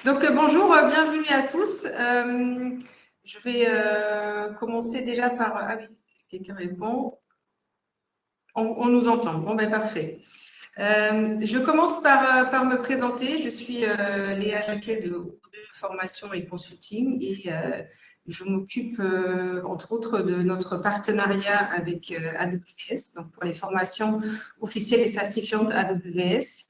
Donc, bonjour, bienvenue à tous. Je vais commencer déjà par… Ah oui, quelqu'un répond. On nous entend. Bon, ben parfait. Je commence par me présenter. Je suis Léa Jacquet de Formation et Consulting et je m'occupe, entre autres, de notre partenariat avec AWS, donc pour les formations officielles et certifiantes AWS.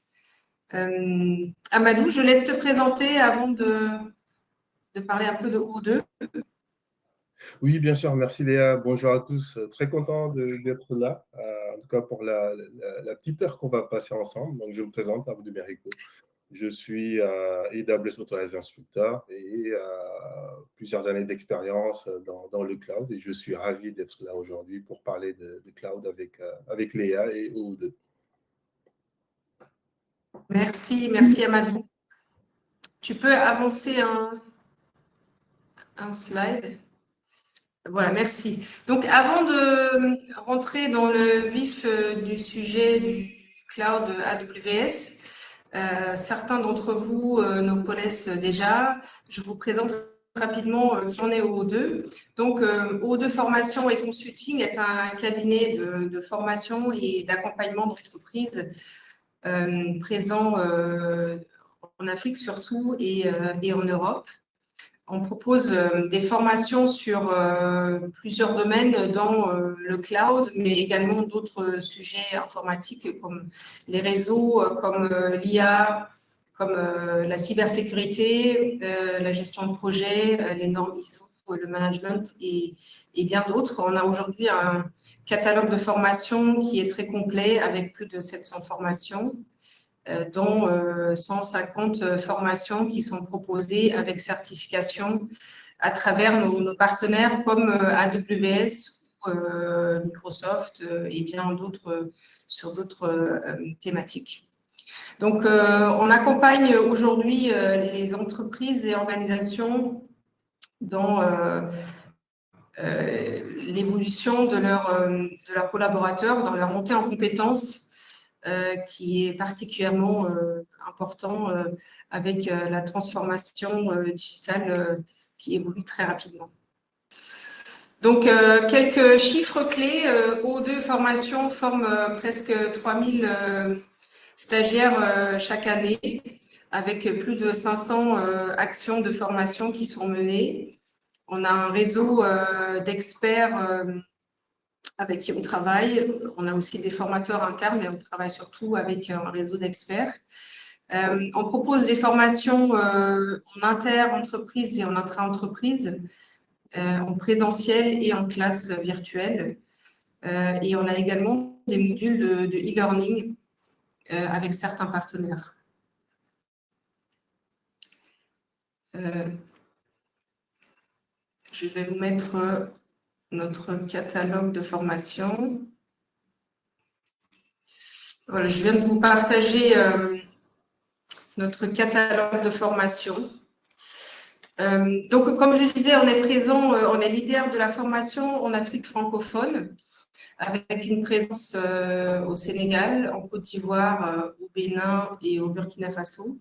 Amadou, je laisse te présenter avant de parler un peu de O2. Oui, bien sûr. Merci Léa. Bonjour à tous. Très content d'être là, en tout cas pour la petite heure qu'on va passer ensemble. Donc, je me présente, Abdou Merico. Je suis AWS Authorized Instructor et plusieurs années d'expérience dans le cloud. Et je suis ravi d'être là aujourd'hui pour parler de cloud avec Léa et O2. Merci Amadou. Tu peux avancer un slide. Voilà, merci. Donc, avant de rentrer dans le vif du sujet du cloud AWS, certains d'entre vous nous connaissent déjà. Je vous présente rapidement qui en est O2. Donc, O2 Formation et Consulting est un cabinet de formation et d'accompagnement d'entreprises présent en Afrique surtout et en Europe. On propose des formations sur plusieurs domaines dans le cloud, mais également d'autres sujets informatiques comme les réseaux, comme l'IA, comme la cybersécurité, la gestion de projet, les normes ISO, le management et bien d'autres. On a aujourd'hui un catalogue de formations qui est très complet avec plus de 700 formations dont 150 formations qui sont proposées avec certification à travers nos partenaires comme AWS, Microsoft et bien d'autres sur d'autres thématiques. Donc, on accompagne aujourd'hui les entreprises et organisations dans l'évolution de leurs collaborateurs, dans leur montée en compétences qui est particulièrement important avec la transformation digitale qui évolue très rapidement. Donc, quelques chiffres clés. O2 Formation forme presque 3000 stagiaires chaque année, avec plus de 500 actions de formation qui sont menées. On a un réseau d'experts avec qui on travaille. On a aussi des formateurs internes, mais on travaille surtout avec un réseau d'experts. On propose des formations en inter-entreprise et en intra-entreprise, en présentiel et en classe virtuelle. Et on a également des modules de e-learning avec certains partenaires. Je vais vous mettre notre catalogue de formation. Voilà, je viens de vous partager notre catalogue de formation. Donc, comme je disais, on est présent, on est leader de la formation en Afrique francophone, avec une présence au Sénégal, en Côte d'Ivoire, au Bénin et au Burkina Faso.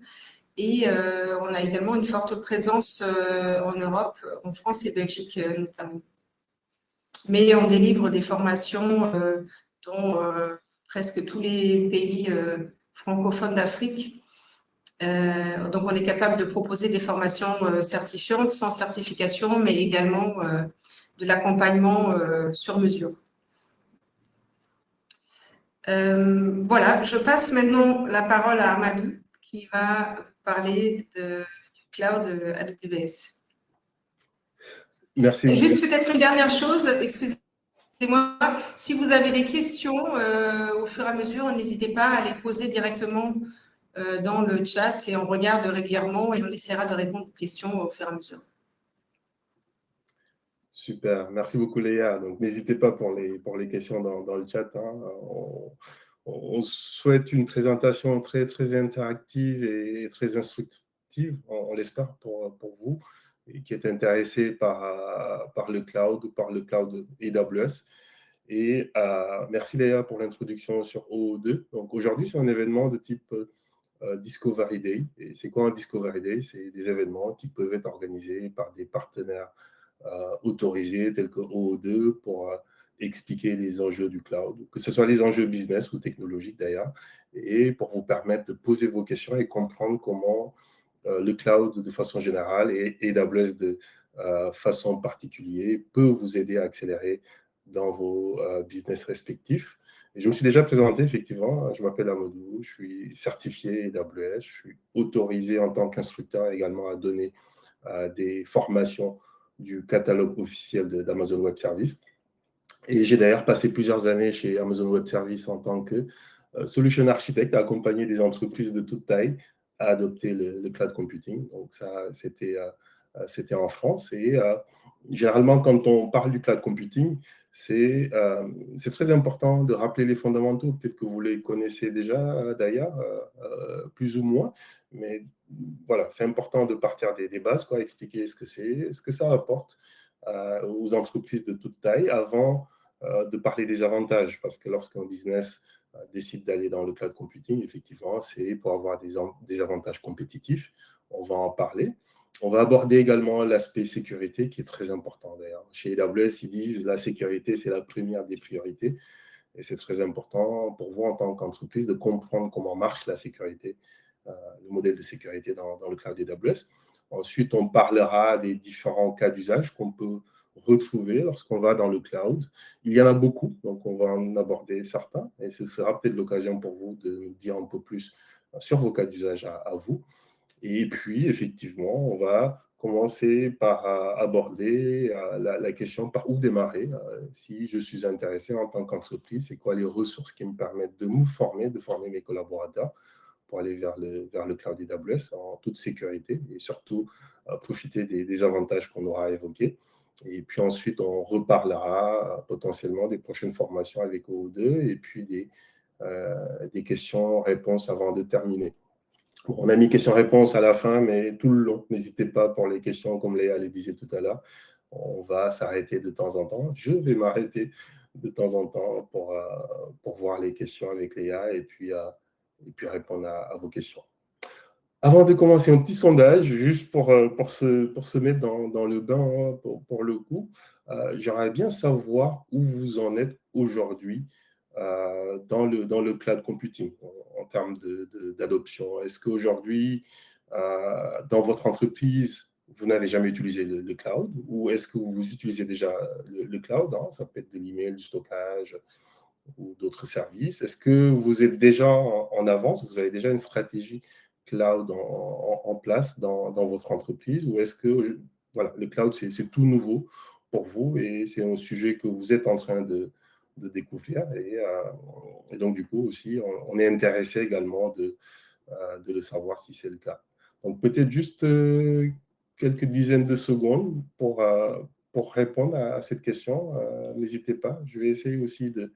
Et on a également une forte présence en Europe, en France et Belgique notamment. Mais on délivre des formations dans presque tous les pays francophones d'Afrique. Donc, on est capable de proposer des formations certifiantes, sans certification, mais également de l'accompagnement sur mesure. Voilà, je passe maintenant la parole à Amadou, qui va parler du cloud AWS. Merci. Juste peut-être une dernière chose, excusez-moi, si vous avez des questions au fur et à mesure, n'hésitez pas à les poser directement dans le chat et on regarde régulièrement et on essaiera de répondre aux questions au fur et à mesure. Super, merci beaucoup Léa. Donc n'hésitez pas pour les questions dans le chat. Hein. On souhaite une présentation très, très interactive et très instructive, on l'espère pour vous, et qui est intéressé par le cloud ou par le cloud AWS. Et merci Léa pour l'introduction sur O2. Donc aujourd'hui, c'est un événement de type Discovery Day. Et c'est quoi un Discovery Day? C'est des événements qui peuvent être organisés par des partenaires autorisés tels que OO2 pour expliquer les enjeux du cloud, que ce soit les enjeux business ou technologiques d'ailleurs, et pour vous permettre de poser vos questions et comprendre comment le cloud de façon générale et AWS de façon particulière peut vous aider à accélérer dans vos business respectifs. Et je me suis déjà présenté, effectivement. Je m'appelle Amadou, je suis certifié AWS, je suis autorisé en tant qu'instructeur également à donner des formations du catalogue officiel d'Amazon Web Services. Et j'ai d'ailleurs passé plusieurs années chez Amazon Web Services en tant que solution architecte, à accompagner des entreprises de toute taille à adopter le cloud computing. Donc ça, c'était en France. Et généralement, quand on parle du cloud computing, c'est très important de rappeler les fondamentaux. Peut-être que vous les connaissez déjà d'ailleurs, plus ou moins. Mais voilà, c'est important de partir des bases, quoi, expliquer ce que c'est, ce que ça apporte aux entreprises de toute taille avant de parler des avantages. Parce que lorsqu'un business décide d'aller dans le cloud computing, effectivement, c'est pour avoir des avantages compétitifs. On va en parler. On va aborder également l'aspect sécurité qui est très important d'ailleurs. Chez AWS, ils disent la sécurité, c'est la première des priorités. Et c'est très important pour vous en tant qu'entreprise de comprendre comment marche la sécurité, le modèle de sécurité dans le cloud AWS. Ensuite, on parlera des différents cas d'usage qu'on peut retrouver lorsqu'on va dans le cloud. Il y en a beaucoup, donc on va en aborder certains. Et ce sera peut-être l'occasion pour vous de nous dire un peu plus sur vos cas d'usage à vous. Et puis, effectivement, on va commencer par aborder la question par où démarrer. Si je suis intéressé en tant qu'entreprise, c'est quoi les ressources qui me permettent de me former, de former mes collaborateurs pour aller vers le cloud AWS en toute sécurité et surtout profiter des avantages qu'on aura évoqués. Et puis ensuite, on reparlera potentiellement des prochaines formations avec OO2 et puis des questions-réponses avant de terminer. Bon, on a mis questions-réponses à la fin, mais tout le long, n'hésitez pas pour les questions, comme Léa le disait tout à l'heure. On va s'arrêter de temps en temps. Je vais m'arrêter de temps en temps pour voir les questions avec Léa et puis répondre à vos questions. Avant de commencer, un petit sondage, juste pour se mettre dans le bain, hein, pour le coup. J'aimerais bien savoir où vous en êtes aujourd'hui dans le cloud computing en termes d'adoption. Est-ce qu'aujourd'hui, dans votre entreprise, vous n'avez jamais utilisé le cloud ou est-ce que vous utilisez déjà le cloud, hein? Ça peut être de l'email, du stockage ou d'autres services. Est-ce que vous êtes déjà en avance? Vous avez déjà une stratégie cloud en place dans votre entreprise ou est-ce que voilà, le cloud, c'est tout nouveau pour vous et c'est un sujet que vous êtes en train de découvrir et donc du coup aussi, on est intéressé également de le savoir si c'est le cas. Donc peut-être juste quelques dizaines de secondes pour répondre à cette question. N'hésitez pas. Je vais essayer aussi de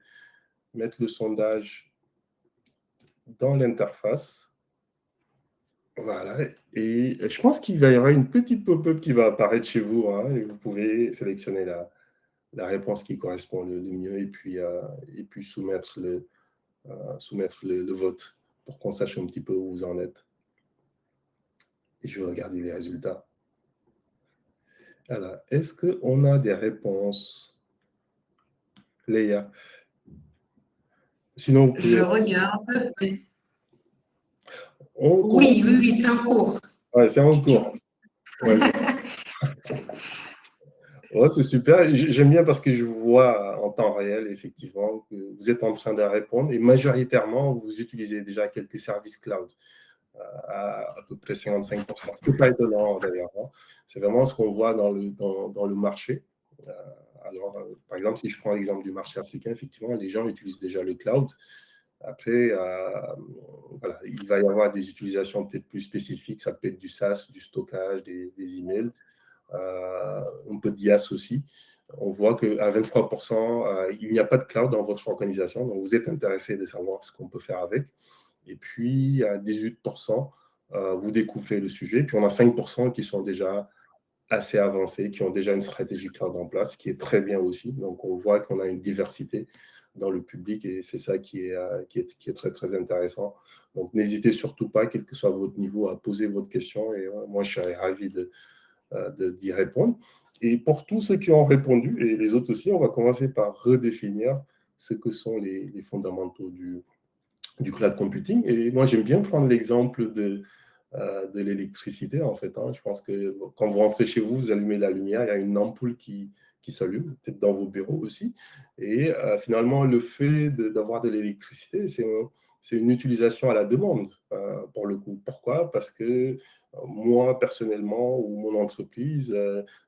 mettre le sondage dans l'interface. Voilà. Et je pense qu'il va y avoir une petite pop-up qui va apparaître chez vous, hein, et vous pouvez sélectionner la réponse qui correspond le mieux et puis soumettre le vote pour qu'on sache un petit peu où vous en êtes. Et je vais regarder les résultats. Alors, est-ce qu'on a des réponses, Léa? Sinon, vous pouvez... Je regarde. Oui, c'est en cours. Ouais, c'est en cours. Ouais. Ouais, c'est super. J'aime bien parce que je vois en temps réel, effectivement, que vous êtes en train de répondre et majoritairement, vous utilisez déjà quelques services cloud, à peu près 55%. Ce n'est pas étonnant d'ailleurs, hein. C'est vraiment ce qu'on voit dans le marché. Alors, par exemple, si je prends l'exemple du marché africain, effectivement, les gens utilisent déjà le cloud. Après, voilà, il va y avoir des utilisations peut-être plus spécifiques. Ça peut être du SaaS, du stockage, des emails. Un peu d'IaaS aussi. On voit qu'à 23%, il n'y a pas de cloud dans votre organisation. Donc, vous êtes intéressé de savoir ce qu'on peut faire avec. Et puis, à 18%, vous découvrez le sujet. Puis, on a 5% qui sont déjà assez avancés, qui ont déjà une stratégie cloud en place, qui est très bien aussi. Donc, on voit qu'on a une diversité dans le public, et c'est ça qui est très, très intéressant. Donc, n'hésitez surtout pas, quel que soit votre niveau, à poser votre question, et moi, je serais ravi d'y répondre. Et pour tous ceux qui ont répondu, et les autres aussi, on va commencer par redéfinir ce que sont les fondamentaux du cloud computing. Et moi, j'aime bien prendre l'exemple de l'électricité, en fait. Je pense que quand vous rentrez chez vous, vous allumez la lumière, il y a une ampoule qui s'allume, peut-être dans vos bureaux aussi. Et finalement, le fait d'avoir de l'électricité, c'est une utilisation à la demande, pour le coup. Pourquoi? Parce que moi, personnellement, ou mon entreprise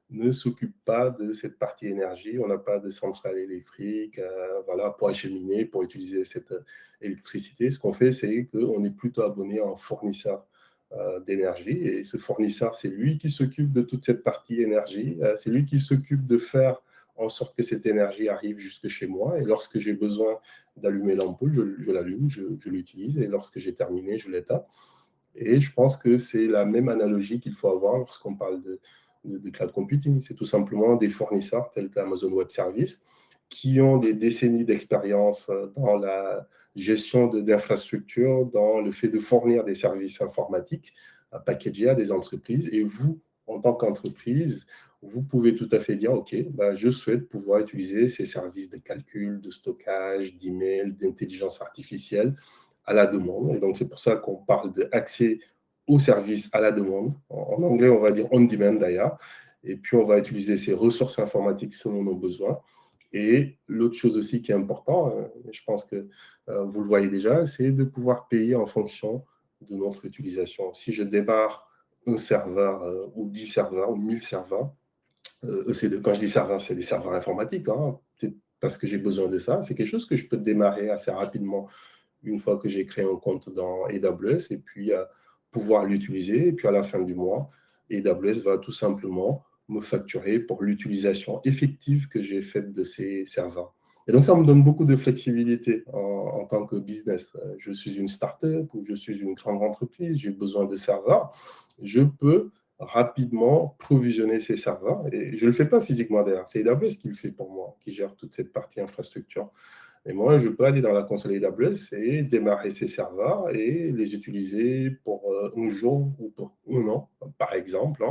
ne s'occupe pas de cette partie énergie. On n'a pas de centrale électrique voilà, pour acheminer, pour utiliser cette électricité. Ce qu'on fait, c'est qu'on est plutôt abonné à un fournisseur d'énergie. Et ce fournisseur, c'est lui qui s'occupe de toute cette partie énergie. C'est lui qui s'occupe de faire en sorte que cette énergie arrive jusque chez moi. Et lorsque j'ai besoin d'allumer l'ampoule, je l'allume, je l'utilise. Et lorsque j'ai terminé, je l'éteins. Et je pense que c'est la même analogie qu'il faut avoir lorsqu'on parle de cloud computing. C'est tout simplement des fournisseurs tels qu'Amazon Web Services qui ont des décennies d'expérience dans la gestion d'infrastructures, dans le fait de fournir des services informatiques packagés à des entreprises. Et vous, en tant qu'entreprise, vous pouvez tout à fait dire, OK, je souhaite pouvoir utiliser ces services de calcul, de stockage, d'email, d'intelligence artificielle à la demande. Et donc, c'est pour ça qu'on parle d'accès aux services à la demande. En anglais, on va dire on demand d'ailleurs. Et puis, on va utiliser ces ressources informatiques selon nos besoins. Et l'autre chose aussi qui est importante, je pense que vous le voyez déjà, c'est de pouvoir payer en fonction de notre utilisation. Si je démarre un serveur ou 10 serveurs ou 1000 serveurs, quand je dis serveur, c'est des serveurs informatiques, parce que j'ai besoin de ça. C'est quelque chose que je peux démarrer assez rapidement une fois que j'ai créé un compte dans AWS et puis pouvoir l'utiliser. Et puis à la fin du mois, AWS va tout simplement me facturer pour l'utilisation effective que j'ai faite de ces serveurs. Et donc, ça me donne beaucoup de flexibilité en tant que business. Je suis une startup ou je suis une grande entreprise, j'ai besoin de serveurs. Je peux rapidement provisionner ces serveurs. Et je ne le fais pas physiquement d'ailleurs, c'est AWS qui le fait pour moi, qui gère toute cette partie infrastructure. Et moi, je peux aller dans la console AWS et démarrer ces serveurs et les utiliser pour un jour ou pour un an, par exemple.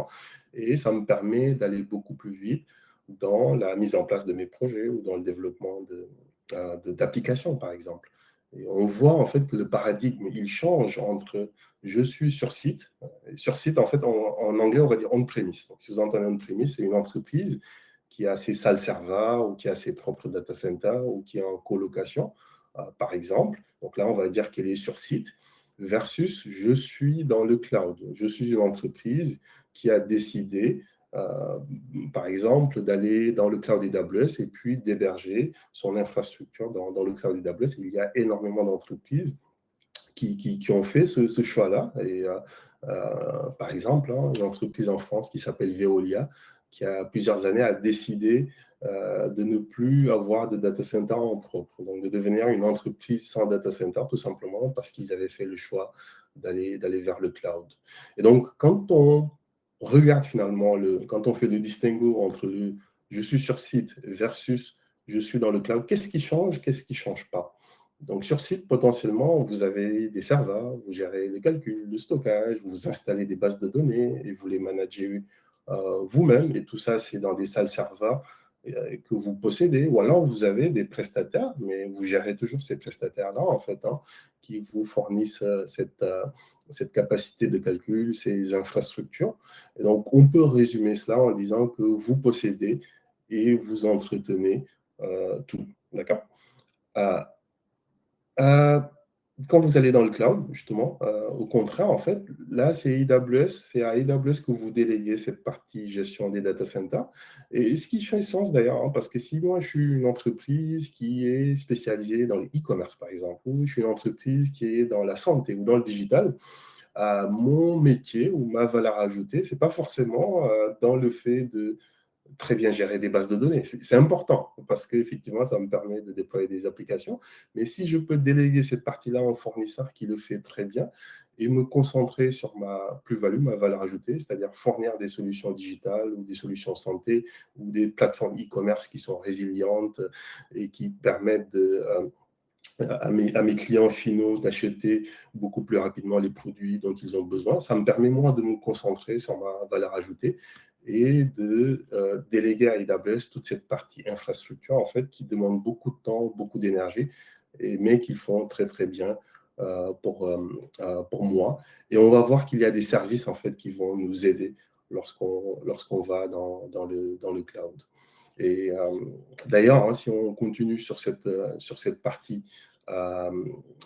Et ça me permet d'aller beaucoup plus vite dans la mise en place de mes projets ou dans le développement d'applications, par exemple. Et on voit en fait que le paradigme, il change entre je suis sur site. Sur site, en fait, en anglais, on va dire on-premise. Donc, si vous entendez on-premise, c'est une entreprise qui a ses salles serveurs ou qui a ses propres data centers ou qui est en colocation, par exemple. Donc là, on va dire qu'elle est sur site versus je suis dans le cloud. Je suis une entreprise qui a décidé, par exemple, d'aller dans le cloud AWS et puis d'héberger son infrastructure dans le cloud AWS. Il y a énormément d'entreprises qui ont fait ce choix-là. Et par exemple, une entreprise en France qui s'appelle Veolia, qui a plusieurs années a décidé de ne plus avoir de data center en propre, donc de devenir une entreprise sans data center, tout simplement parce qu'ils avaient fait le choix d'aller vers le cloud. Et donc, quand on regarde finalement, quand on fait le distinguo entre le je suis sur site versus je suis dans le cloud, qu'est-ce qui change, qu'est-ce qui ne change pas? Donc, sur site, potentiellement, vous avez des serveurs, vous gérez les calculs, le stockage, vous installez des bases de données et vous les managez vous-même. Et tout ça, c'est dans des salles serveurs que vous possédez. Ou alors, vous avez des prestataires, mais vous gérez toujours ces prestataires-là, en fait, qui vous fournissent cette capacité de calcul, ces infrastructures. Et donc, on peut résumer cela en disant que vous possédez et vous entretenez tout. D'accord? Euh, Quand vous allez dans le cloud, justement, au contraire, en fait, là, c'est AWS, c'est à AWS que vous déléguez cette partie gestion des data centers. Et ce qui fait sens d'ailleurs, parce que si moi, je suis une entreprise qui est spécialisée dans le e-commerce, par exemple, ou je suis une entreprise qui est dans la santé ou dans le digital, mon métier ou ma valeur ajoutée, ce n'est pas forcément dans le fait de très bien gérer des bases de données. C'est important parce qu'effectivement, ça me permet de déployer des applications. Mais si je peux déléguer cette partie-là à un fournisseur qui le fait très bien, et me concentrer sur ma plus-value, ma valeur ajoutée, c'est-à-dire fournir des solutions digitales ou des solutions santé ou des plateformes e-commerce qui sont résilientes et qui permettent à mes clients finaux d'acheter beaucoup plus rapidement les produits dont ils ont besoin. Ça me permet, moi, de me concentrer sur ma valeur ajoutée et de déléguer à AWS toute cette partie infrastructure, en fait, qui demande beaucoup de temps, beaucoup d'énergie, mais qu'ils font très, très bien pour moi. Et on va voir qu'il y a des services, en fait, qui vont nous aider lorsqu'on va dans le cloud. Et d'ailleurs, hein, si on continue sur cette partie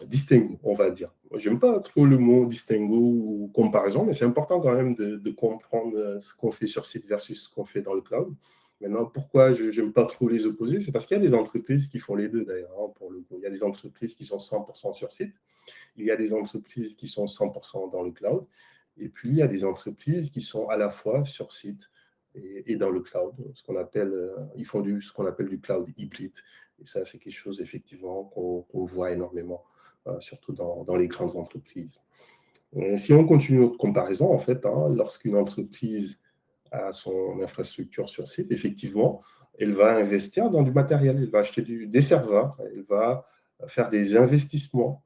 distinguo, on va dire. Je n'aime pas trop le mot distinguo ou comparaison, mais c'est important quand même de comprendre ce qu'on fait sur site versus ce qu'on fait dans le cloud. Maintenant, pourquoi je n'aime pas trop les opposer? C'est parce qu'il y a des entreprises qui font les deux d'ailleurs, hein, pour le coup. Il y a des entreprises qui sont 100% sur site, il y a des entreprises qui sont 100% dans le cloud, et puis il y a des entreprises qui sont à la fois sur site et dans le cloud, ils font ce qu'on appelle du cloud hybride. Et ça, c'est quelque chose effectivement qu'on voit énormément, surtout dans les grandes entreprises. Si on continue notre comparaison, en fait, hein, lorsqu'une entreprise a son infrastructure sur site, effectivement, elle va investir dans du matériel, elle va acheter des serveurs, elle va faire des investissements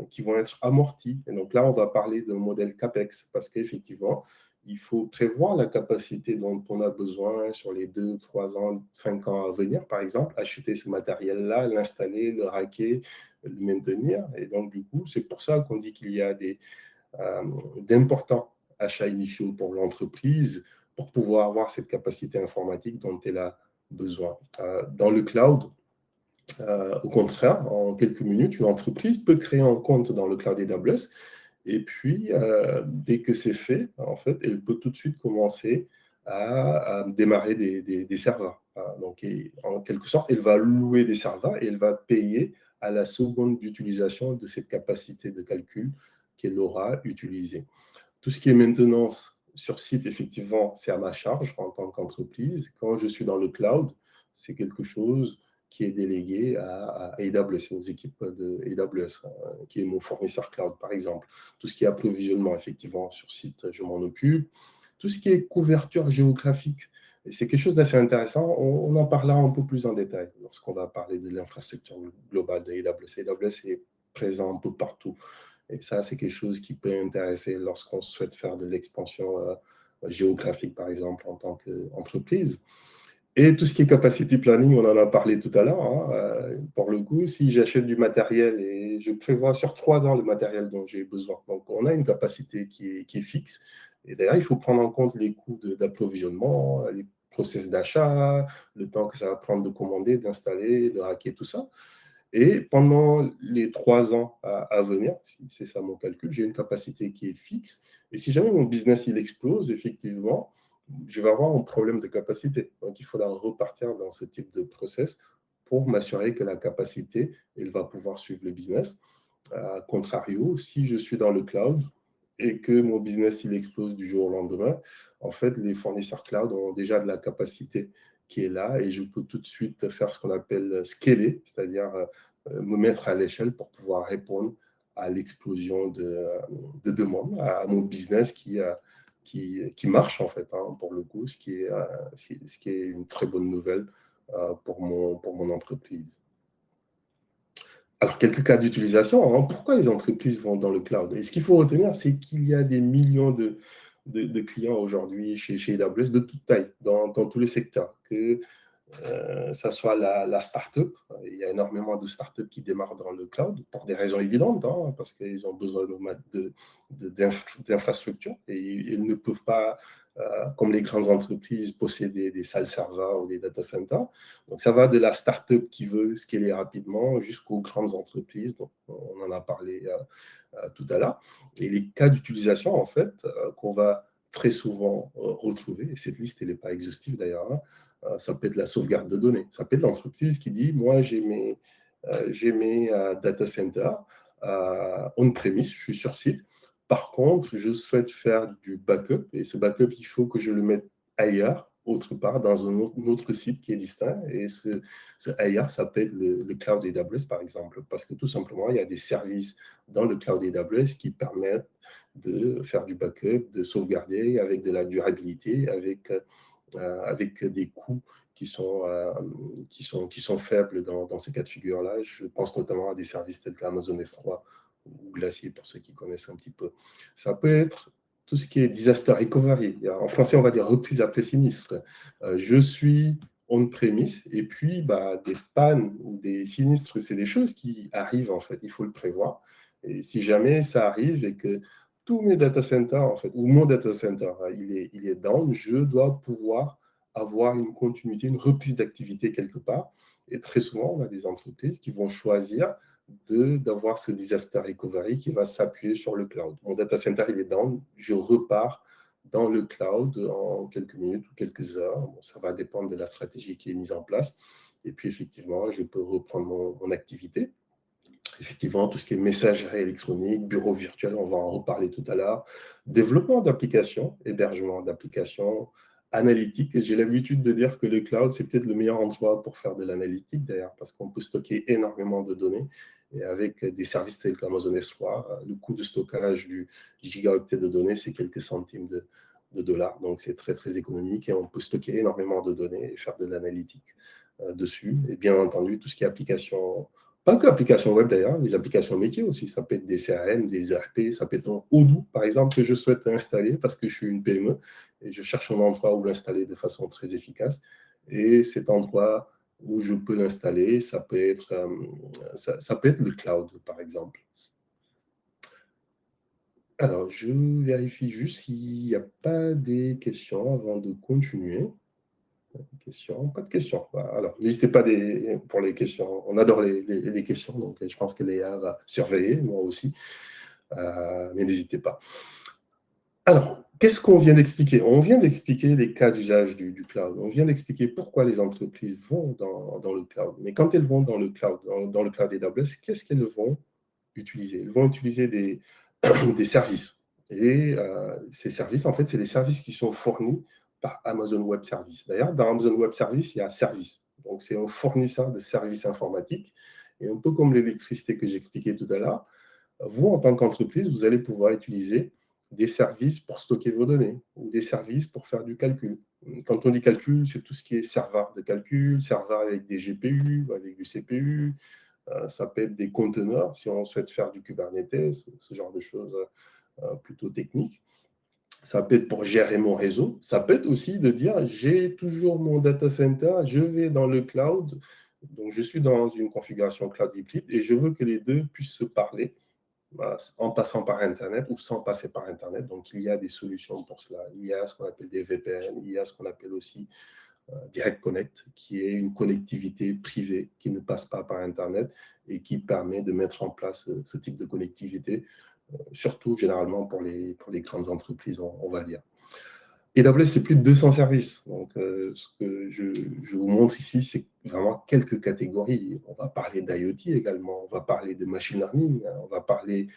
qui vont être amortis. Et donc là, on va parler d'un modèle CAPEX, parce qu'effectivement, il faut prévoir la capacité dont on a besoin sur les 2, 3 ans, 5 ans à venir, par exemple, acheter ce matériel-là, l'installer, le racker, le maintenir. Et donc, du coup, c'est pour ça qu'on dit qu'il y a d'importants achats initiaux pour l'entreprise pour pouvoir avoir cette capacité informatique dont elle a besoin. Dans le cloud, au contraire, en quelques minutes, une entreprise peut créer un compte dans le cloud AWS. Et puis, dès que c'est fait, en fait, elle peut tout de suite commencer à démarrer des serveurs. Donc, en quelque sorte, elle va louer des serveurs et elle va payer à la seconde d'utilisation de cette capacité de calcul qu'elle aura utilisée. Tout ce qui est maintenance sur site, effectivement, c'est à ma charge en tant qu'entreprise. Quand je suis dans le cloud, c'est quelque chose qui est délégué à AWS, aux équipes de AWS, qui est mon fournisseur cloud, par exemple. Tout ce qui est approvisionnement, effectivement, sur site, je m'en occupe. Tout ce qui est couverture géographique, c'est quelque chose d'assez intéressant. On en parlera un peu plus en détail lorsqu'on va parler de l'infrastructure globale de AWS. AWS est présent un peu partout. Et ça, c'est quelque chose qui peut intéresser lorsqu'on souhaite faire de l'expansion géographique, par exemple, en tant qu'entreprise. Et tout ce qui est capacity planning, on en a parlé tout à l'heure. Hein, pour le coup, si j'achète du matériel et je prévois sur 3 ans le matériel dont j'ai besoin, donc on a une capacité qui est fixe. Et d'ailleurs, il faut prendre en compte les coûts d'approvisionnement, les process d'achat, le temps que ça va prendre de commander, d'installer, de racker, tout ça. Et pendant les 3 ans à venir, si c'est ça mon calcul, j'ai une capacité qui est fixe. Et si jamais mon business il explose, effectivement, je vais avoir un problème de capacité. Donc, il faudra repartir dans ce type de process pour m'assurer que la capacité, elle va pouvoir suivre le business. A contrario, si je suis dans le cloud et que mon business il explose du jour au lendemain, en fait, les fournisseurs cloud ont déjà de la capacité qui est là et je peux tout de suite faire ce qu'on appelle scaler, c'est-à-dire me mettre à l'échelle pour pouvoir répondre à l'explosion de demandes, à mon business qui marche en fait, hein, pour le coup, ce qui est une très bonne nouvelle pour mon entreprise. Alors, quelques cas d'utilisation. Hein. Pourquoi les entreprises vont dans le cloud? Et ce qu'il faut retenir, c'est qu'il y a des millions de clients aujourd'hui chez AWS de toute taille, dans tous les secteurs, que ça soit la start-up. Il y a énormément de start-up qui démarrent dans le cloud pour des raisons évidentes, hein, parce qu'ils ont besoin d'infrastructures et ils ne peuvent pas, comme les grandes entreprises, posséder des salles serveurs ou des data centers. Donc, ça va de la start-up qui veut scaler rapidement jusqu'aux grandes entreprises. Donc, on en a parlé tout à l'heure. Et les cas d'utilisation, en fait, qu'on va très souvent retrouver, et cette liste, elle n'est pas exhaustive d'ailleurs, hein, ça peut être la sauvegarde de données. Ça peut être l'entreprise qui dit, moi, j'ai mes data centers on-premise, je suis sur site. Par contre, je souhaite faire du backup et ce backup, il faut que je le mette ailleurs autre part dans un autre site qui est distinct. Et ce ailleurs, ça peut être le cloud AWS, par exemple, parce que tout simplement, il y a des services dans le cloud AWS qui permettent de faire du backup, de sauvegarder avec de la durabilité, avec des coûts qui sont faibles dans ces cas de figure-là. Je pense notamment à des services tels qu'Amazon S3 ou Glacier, pour ceux qui connaissent un petit peu. Ça peut être tout ce qui est disaster recovery. En français, on va dire reprise après sinistre. Je suis on-premise, et puis des pannes ou des sinistres, c'est des choses qui arrivent, en fait. Il faut le prévoir. Et si jamais ça arrive et que tous mes data centers, en fait, ou mon data center, il est down, je dois pouvoir avoir une continuité, une reprise d'activité quelque part. Et très souvent, on a des entreprises qui vont choisir d'avoir ce disaster recovery qui va s'appuyer sur le cloud. Mon data center, il est down, je repars dans le cloud en quelques minutes ou quelques heures. Bon, ça va dépendre de la stratégie qui est mise en place. Et puis, effectivement, je peux reprendre mon activité. Effectivement, tout ce qui est messagerie électronique, bureau virtuel, on va en reparler tout à l'heure. Développement d'applications, hébergement d'applications, analytique. J'ai l'habitude de dire que le cloud, c'est peut-être le meilleur endroit pour faire de l'analytique, d'ailleurs, parce qu'on peut stocker énormément de données. Et avec des services tels qu'Amazon S3, le coût de stockage du gigaoctet de données, c'est quelques centimes de dollars. Donc, c'est très, très économique et on peut stocker énormément de données et faire de l'analytique dessus. Et bien entendu, tout ce qui est application, pas que applications web d'ailleurs, les applications métiers aussi. Ça peut être des CRM, des ERP, ça peut être un Odoo, par exemple, que je souhaite installer parce que je suis une PME et je cherche un endroit où l'installer de façon très efficace. Et cet endroit où je peux l'installer, ça peut être le cloud, par exemple. Alors, je vérifie juste s'il n'y a pas des questions avant de continuer. Pas de questions. Alors, n'hésitez pas pour les questions. On adore les questions, donc je pense que Léa va surveiller, moi aussi. Mais n'hésitez pas. Alors, qu'est-ce qu'on vient d'expliquer? On vient d'expliquer les cas d'usage du cloud. On vient d'expliquer pourquoi les entreprises vont dans le cloud. Mais quand elles vont dans le cloud, dans le cloud AWS, qu'est-ce qu'elles vont utiliser? Elles vont utiliser des services. Et ces services, en fait, c'est des services qui sont fournis par Amazon Web Services. D'ailleurs, dans Amazon Web Services, il y a service. Donc, c'est un fournisseur de services informatiques. Et un peu comme l'électricité que j'expliquais tout à l'heure, vous, en tant qu'entreprise, vous allez pouvoir utiliser des services pour stocker vos données ou des services pour faire du calcul. Quand on dit calcul, c'est tout ce qui est serveur de calcul, serveur avec des GPU, avec du CPU. Ça peut être des conteneurs si on souhaite faire du Kubernetes, ce genre de choses plutôt techniques. Ça peut être pour gérer mon réseau. Ça peut être aussi de dire, j'ai toujours mon data center, je vais dans le cloud, donc je suis dans une configuration cloud hybride et je veux que les deux puissent se parler en passant par Internet ou sans passer par Internet. Donc, il y a des solutions pour cela. Il y a ce qu'on appelle des VPN, il y a ce qu'on appelle aussi Direct Connect, qui est une connectivité privée qui ne passe pas par Internet et qui permet de mettre en place ce type de connectivité, surtout généralement pour les grandes entreprises, on va dire. AWS, c'est plus de 200 services. Donc, ce que je vous montre ici, c'est vraiment quelques catégories. On va parler d'IoT également, on va parler de machine learning, on va parler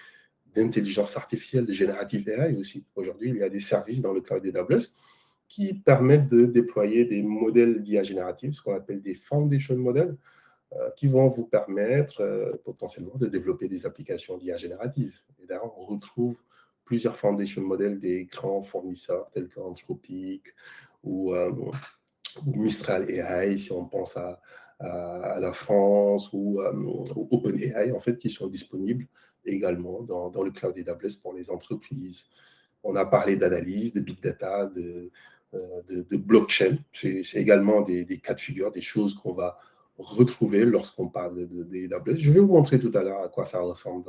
d'intelligence artificielle, de générative AI aussi. Aujourd'hui, il y a des services dans le cloud AWS qui permettent de déployer des modèles d'IA générative, ce qu'on appelle des foundation models, qui vont vous permettre potentiellement de développer des applications d'IA générative. Et d'ailleurs, on retrouve plusieurs foundation models des grands fournisseurs tels qu'Anthropic ou Mistral AI, si on pense à la France ou OpenAI, en fait, qui sont disponibles également dans le cloud AWS pour les entreprises. On a parlé d'analyse, de big data, de blockchain. C'est également des cas de figure, des choses qu'on va retrouver lorsqu'on parle d'AWS. Je vais vous montrer tout à l'heure à quoi ça ressemble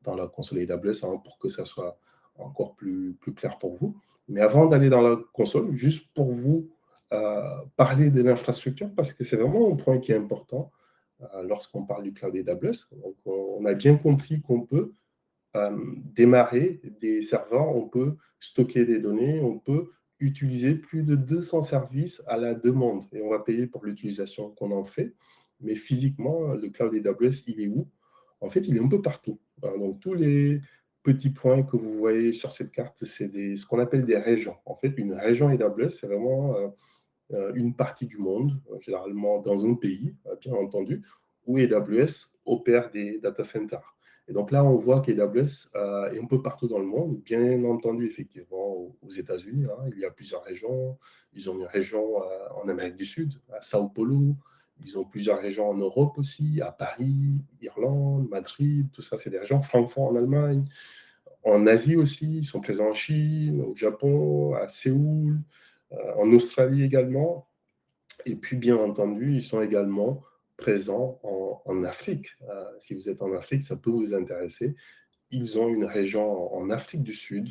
dans la console AWS pour que ça soit encore plus clair pour vous. Mais avant d'aller dans la console, juste pour vous parler de l'infrastructure, parce que c'est vraiment un point qui est important lorsqu'on parle du cloud AWS. Donc, on a bien compris qu'on peut démarrer des serveurs, on peut stocker des données, on peut utiliser plus de 200 services à la demande et on va payer pour l'utilisation qu'on en fait. Mais physiquement, le cloud AWS, il est où? En fait, il est un peu partout. Donc, tous les petits points que vous voyez sur cette carte, c'est ce qu'on appelle des régions. En fait, une région AWS, c'est vraiment une partie du monde, généralement dans un pays, bien entendu, où AWS opère des data centers. Et donc là, on voit qu'AWS est un peu partout dans le monde, bien entendu, effectivement, aux États-Unis. Il y a plusieurs régions. Ils ont une région en Amérique du Sud, à Sao Paulo. Ils ont plusieurs régions en Europe aussi, à Paris, Irlande, Madrid, tout ça, c'est des régions. Francfort en Allemagne. En Asie aussi, ils sont présents en Chine, au Japon, à Séoul, en Australie également. Et puis, bien entendu, ils sont également présents en Afrique. Si vous êtes en Afrique, ça peut vous intéresser. Ils ont une région en Afrique du Sud,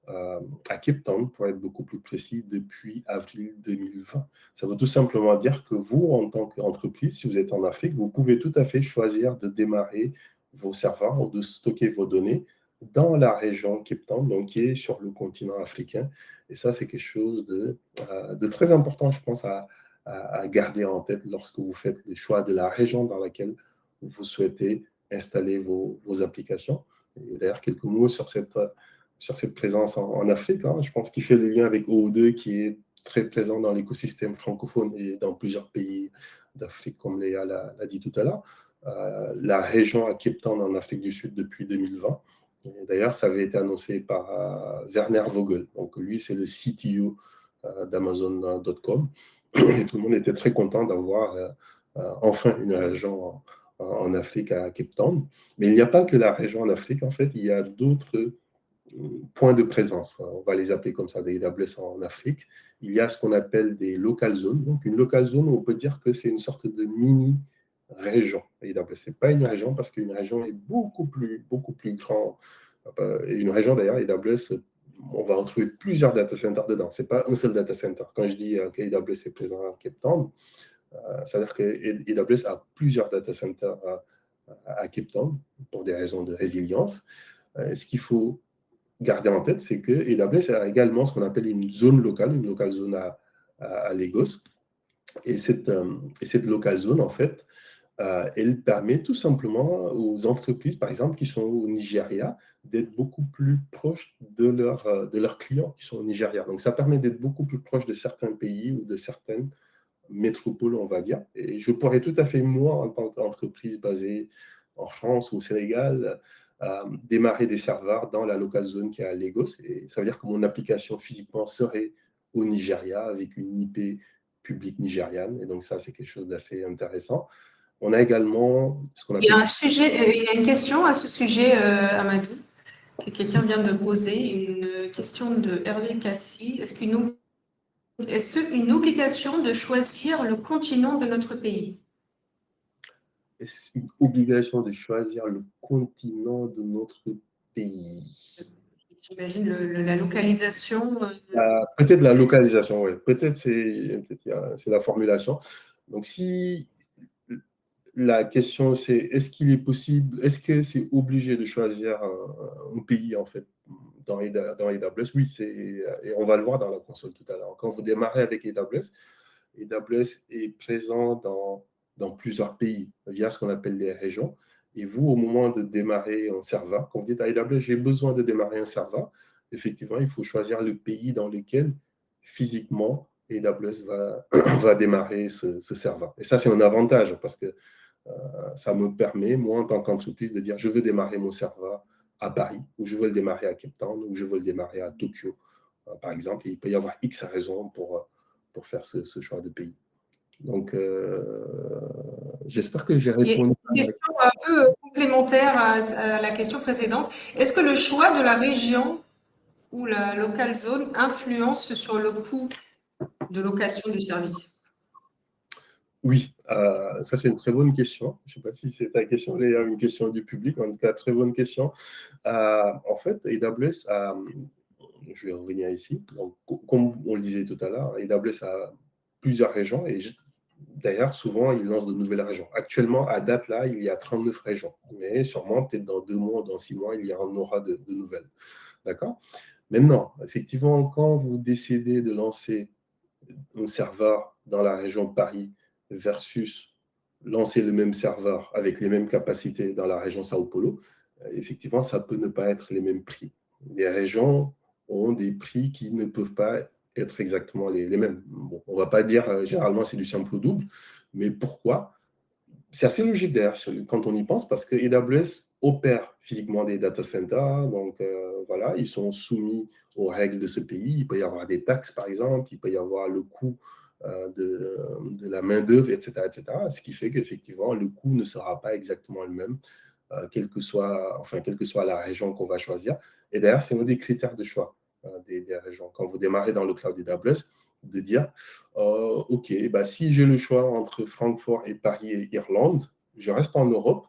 à Cape Town, pour être beaucoup plus précis, depuis avril 2020. Ça veut tout simplement dire que vous, en tant qu'entreprise, si vous êtes en Afrique, vous pouvez tout à fait choisir de démarrer vos serveurs ou de stocker vos données dans la région Cape Town, donc qui est sur le continent africain. Et ça, c'est quelque chose de très important, je pense, à garder en tête lorsque vous faites les choix de la région dans laquelle vous souhaitez installer vos applications. Et d'ailleurs, quelques mots sur cette présence en Afrique. Je pense qu'il fait le lien avec OO2, qui est très présent dans l'écosystème francophone et dans plusieurs pays d'Afrique, comme Léa l'a dit tout à l'heure. La région à Cape Town en Afrique du Sud depuis 2020. D'ailleurs, ça avait été annoncé par Werner Vogel. Donc, lui, c'est le CTO d'Amazon.com. Et tout le monde était très content d'avoir enfin une région en Afrique à Cape Town. Mais il n'y a pas que la région en Afrique, en fait, il y a d'autres points de présence. On va les appeler comme ça, des AWS en Afrique. Il y a ce qu'on appelle des local zones. Donc, une local zone, on peut dire que c'est une sorte de mini-région. AWS, ce n'est pas une région parce qu'une région est beaucoup plus grande. Et une région, d'ailleurs, AWS, on va retrouver plusieurs data centers dedans. Ce n'est pas un seul data center. Quand je dis qu'AWS est présent à Cape Town, ça veut dire que AWS a plusieurs data centers à Cape Town pour des raisons de résilience. Ce qu'il faut garder en tête, c'est que AWS a également ce qu'on appelle une zone locale, une local zone à Lagos. Et cette local zone, en fait, elle permet tout simplement aux entreprises, par exemple, qui sont au Nigeria, d'être beaucoup plus proches de leurs clients qui sont au Nigeria. Donc, ça permet d'être beaucoup plus proche de certains pays ou de certaines métropole, on va dire. Et je pourrais tout à fait, moi, en tant qu'entreprise basée en France ou au Sénégal, démarrer des serveurs dans la local zone qui est à Lagos. Et ça veut dire que mon application physiquement serait au Nigeria avec une IP publique nigériane. Et donc, ça, c'est quelque chose d'assez intéressant. On a également ce qu'on appelle... Il y a une question à ce sujet, Amadou, que quelqu'un vient de poser, une question de Hervé Cassi. Est-ce une obligation de choisir le continent de notre pays? Est-ce une obligation de choisir le continent de notre pays? J'imagine la localisation. Peut-être la localisation, oui. Peut-être c'est la formulation. Donc, si la question c'est est-ce qu'il est possible, est-ce que c'est obligé de choisir un pays en fait dans AWS? Oui, et on va le voir dans la console tout à l'heure. Quand vous démarrez avec AWS, AWS est présent dans plusieurs pays via ce qu'on appelle les régions. Et vous, au moment de démarrer un serveur, quand vous dites à AWS, j'ai besoin de démarrer un serveur, effectivement, il faut choisir le pays dans lequel physiquement AWS va démarrer ce serveur. Et ça, c'est un avantage parce que ça me permet, moi, en tant qu'entreprise, de dire je veux démarrer mon serveur à Paris, ou je veux le démarrer à Cape Town, ou je veux le démarrer à Tokyo, par exemple. Et il peut y avoir X raisons pour faire ce choix de pays. Donc, j'espère que j'ai répondu. Une question un peu complémentaire à la question précédente. Est-ce que le choix de la région ou la local zone influence sur le coût de location du service? Oui, ça c'est une très bonne question. Je ne sais pas si c'est ta question, Léa, une question du public, en tout cas, très bonne question. En fait, AWS je vais revenir ici. Donc, comme on le disait tout à l'heure, AWS a plusieurs régions et d'ailleurs, souvent, ils lancent de nouvelles régions. Actuellement, à date, là, il y a 39 régions. Mais sûrement, peut-être dans 2 mois, dans 6 mois, il y en aura de nouvelles. D'accord? Maintenant, effectivement, quand vous décidez de lancer un serveur dans la région de Paris versus lancer le même serveur avec les mêmes capacités dans la région Sao Paulo, effectivement, ça peut ne pas être les mêmes prix. Les régions ont des prix qui ne peuvent pas être exactement les mêmes. Bon, on ne va pas dire généralement c'est du simple ou double, mais pourquoi? C'est assez logique d'ailleurs quand on y pense parce que AWS opère physiquement des data centers, donc voilà, ils sont soumis aux règles de ce pays. Il peut y avoir des taxes par exemple, il peut y avoir le coût de la main-d'œuvre, etc., etc. Ce qui fait qu'effectivement, le coût ne sera pas exactement le même, quelle que soit la région qu'on va choisir. Et d'ailleurs, c'est un des critères de choix des régions. Quand vous démarrez dans le cloud AWS, de dire, OK, bah, si j'ai le choix entre Francfort et Paris et Irlande, je reste en Europe.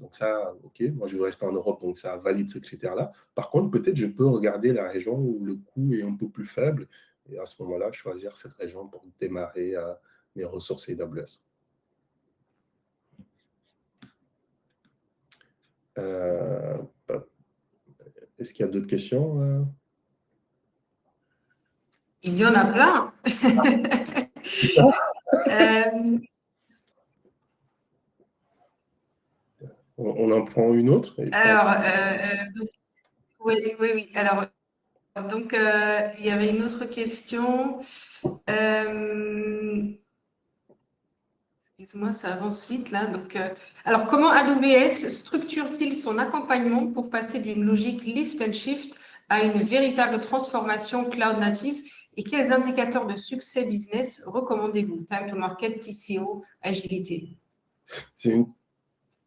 Donc ça, OK, moi je veux rester en Europe, donc ça valide ce critère-là. Par contre, peut-être je peux regarder la région où le coût est un peu plus faible et à ce moment-là, choisir cette région pour démarrer mes ressources AWS. Est-ce qu'il y a d'autres questions? Il y en a plein. On en prend une autre Alors, oui. Alors, donc, il y avait une autre question. Excuse-moi, ça avance vite là. Donc, alors, comment AWS structure-t-il son accompagnement pour passer d'une logique lift and shift à une véritable transformation cloud native? Et quels indicateurs de succès business recommandez-vous? Time to market, TCO, agilité. C'est une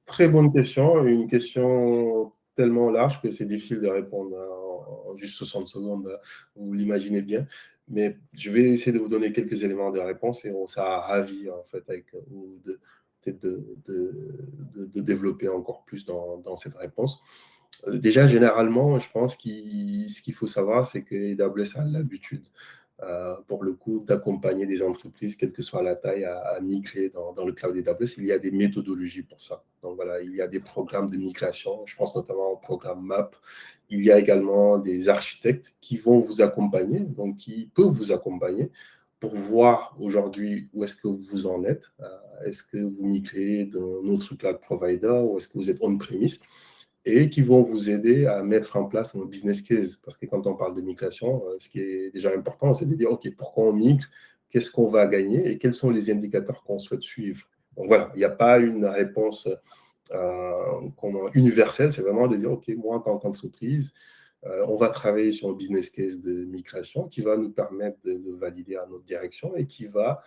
très bonne question, une question tellement large que c'est difficile de répondre en juste 60 secondes, vous l'imaginez bien. Mais je vais essayer de vous donner quelques éléments de réponse et on sera ravis en fait de développer encore plus dans cette réponse. Déjà, généralement, je pense que ce qu'il faut savoir, c'est que AWS a l'habitude, pour le coup, d'accompagner des entreprises, quelle que soit la taille, à migrer dans le cloud AWS. Il y a des méthodologies pour ça. Donc voilà, il y a des programmes de migration. Je pense notamment au programme MAP. Il y a également des architectes qui vont vous accompagner, donc qui peuvent vous accompagner pour voir aujourd'hui où est-ce que vous en êtes. Est-ce que vous migrez d'un autre cloud provider ou est-ce que vous êtes on-premise, et qui vont vous aider à mettre en place un business case. Parce que quand on parle de migration, ce qui est déjà important, c'est de dire, OK, pourquoi on migre, qu'est-ce qu'on va gagner et quels sont les indicateurs qu'on souhaite suivre. Donc voilà, il n'y a pas une réponse universelle, c'est vraiment de dire, OK, moi, en tant qu'entreprise, on va travailler sur un business case de migration qui va nous permettre de valider à notre direction et qui va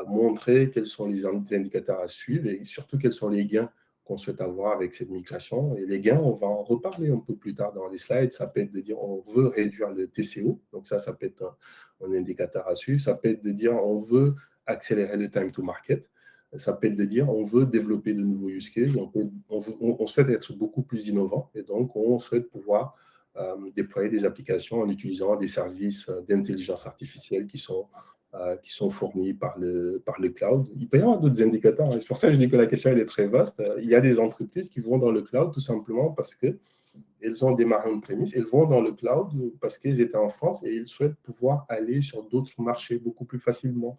montrer quels sont les indicateurs à suivre et surtout quels sont les gains qu'on souhaite avoir avec cette migration. Et les gains, on va en reparler un peu plus tard dans les slides. Ça peut être de dire on veut réduire le TCO, donc ça peut être un indicateur à suivre. Ça peut être de dire on veut accélérer le time to market. Ça peut être de dire on veut développer de nouveaux use cases. On souhaite être beaucoup plus innovant et donc on souhaite pouvoir déployer des applications en utilisant des services d'intelligence artificielle qui sont fournis par le cloud. Il peut y avoir d'autres indicateurs. C'est pour ça que je dis que la question elle est très vaste. Il y a des entreprises qui vont dans le cloud tout simplement parce qu'elles ont démarré une prémisse. Elles vont dans le cloud parce qu'elles étaient en France et elles souhaitent pouvoir aller sur d'autres marchés beaucoup plus facilement.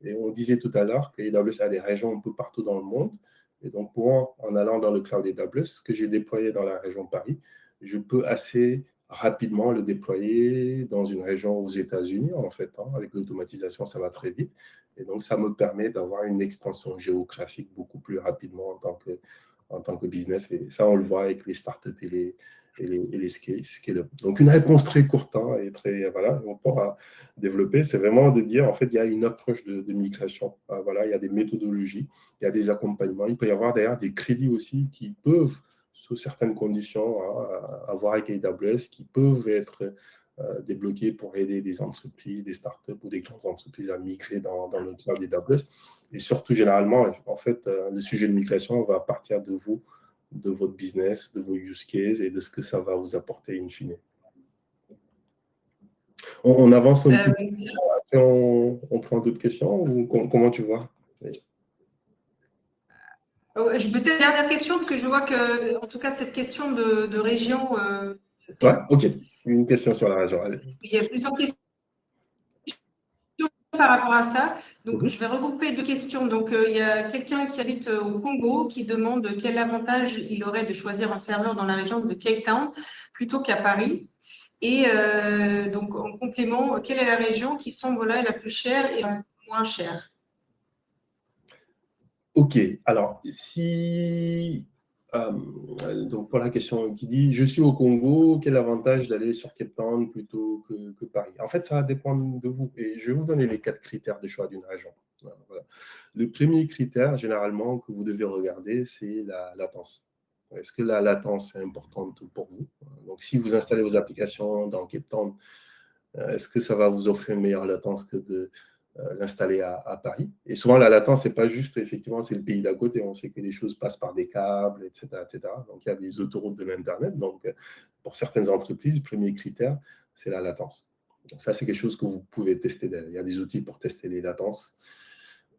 Et on disait tout à l'heure qu'AWS a des régions un peu partout dans le monde. Et donc, moi, en allant dans le cloud AWS, ce que j'ai déployé dans la région Paris, je peux assez rapidement le déployer dans une région aux États-Unis, en fait. Avec l'automatisation, ça va très vite. Et donc, ça me permet d'avoir une expansion géographique beaucoup plus rapidement en tant que business. Et ça, on le voit avec les startups et les scale-up. Donc, une réponse très courte et très, voilà, on pourra développer, c'est vraiment de dire, en fait, il y a une approche de migration. Voilà, il y a des méthodologies, il y a des accompagnements. Il peut y avoir d'ailleurs des crédits aussi qui peuvent, sous certaines conditions, avoir avec AWS, qui peuvent être débloqués pour aider des entreprises, des startups ou des grandes entreprises à migrer dans le cloud AWS. Et surtout, généralement, en fait, le sujet de migration va partir de vous, de votre business, de vos use cases et de ce que ça va vous apporter in fine. On avance un petit peu, après on prend d'autres questions ou comment tu vois? Je peux peut-être dernière question parce que je vois que, en tout cas, cette question de région. Ouais, ok. Une question sur la région. Allez. Il y a plusieurs questions par rapport à ça. Donc, je vais regrouper deux questions. Donc, il y a quelqu'un qui habite au Congo qui demande quel avantage il aurait de choisir un serveur dans la région de Cape Town plutôt qu'à Paris. Et donc, en complément, quelle est la région qui semble la plus chère et la moins chère? Ok, alors donc pour la question qui dit je suis au Congo, quel avantage d'aller sur Cape Town plutôt que Paris? En fait, ça va dépendre de vous. Et je vais vous donner les 4 critères de choix d'une région. Voilà. Le premier critère, généralement, que vous devez regarder, c'est la latence. Est-ce que la latence est importante pour vous? Donc, si vous installez vos applications dans Cape Town, est-ce que ça va vous offrir une meilleure latence que de l'installer à Paris? Et souvent, la latence, c'est pas juste, effectivement, c'est le pays d'à côté. On sait que les choses passent par des câbles, etc., etc. Donc, il y a des autoroutes de l'Internet. Donc, pour certaines entreprises, le premier critère, c'est la latence. Donc, ça, c'est quelque chose que vous pouvez tester. Il y a des outils pour tester les latences.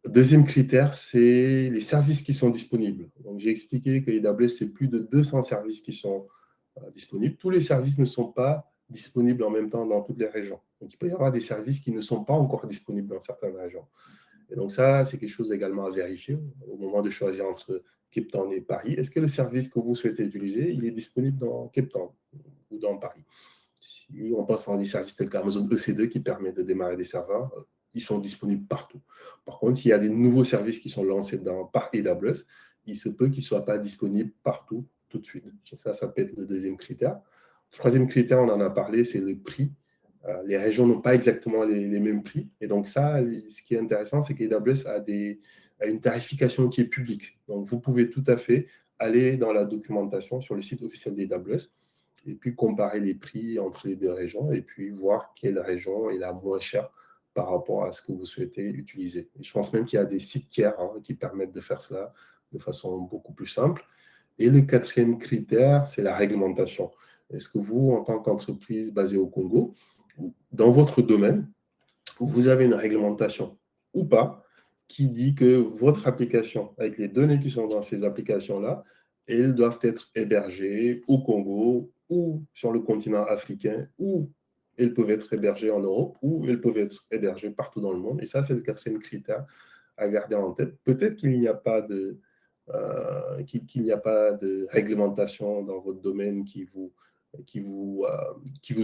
Deuxième critère, c'est les services qui sont disponibles. Donc, j'ai expliqué que AWS, c'est plus de 200 services qui sont disponibles. Tous les services ne sont pas disponibles en même temps dans toutes les régions. Donc, il peut y avoir des services qui ne sont pas encore disponibles dans certaines régions. Et donc, ça, c'est quelque chose également à vérifier au moment de choisir entre Cape Town et Paris. Est-ce que le service que vous souhaitez utiliser, il est disponible dans Cape Town ou dans Paris? Si on passe dans des services tels qu'Amazon EC2 qui permet de démarrer des serveurs, ils sont disponibles partout. Par contre, s'il y a des nouveaux services qui sont lancés par AWS, il se peut qu'ils ne soient pas disponibles partout tout de suite. Ça peut être le deuxième critère. Le troisième critère, on en a parlé, c'est le prix. Les régions n'ont pas exactement les mêmes prix. Et donc ça, ce qui est intéressant, c'est qu'AWS a une tarification qui est publique. Donc vous pouvez tout à fait aller dans la documentation sur le site officiel d'AWS et puis comparer les prix entre les deux régions et puis voir quelle région est la moins chère par rapport à ce que vous souhaitez utiliser. Et je pense même qu'il y a des sites tiers qui permettent de faire cela de façon beaucoup plus simple. Et le quatrième critère, c'est la réglementation. Est-ce que vous, en tant qu'entreprise basée au Congo, dans votre domaine, vous avez une réglementation ou pas qui dit que votre application, avec les données qui sont dans ces applications-là, elles doivent être hébergées au Congo ou sur le continent africain, ou elles peuvent être hébergées en Europe, ou elles peuvent être hébergées partout dans le monde. Et ça, c'est le quatrième critère à garder en tête. Peut-être qu'il n'y a pas de réglementation dans votre domaine qui vous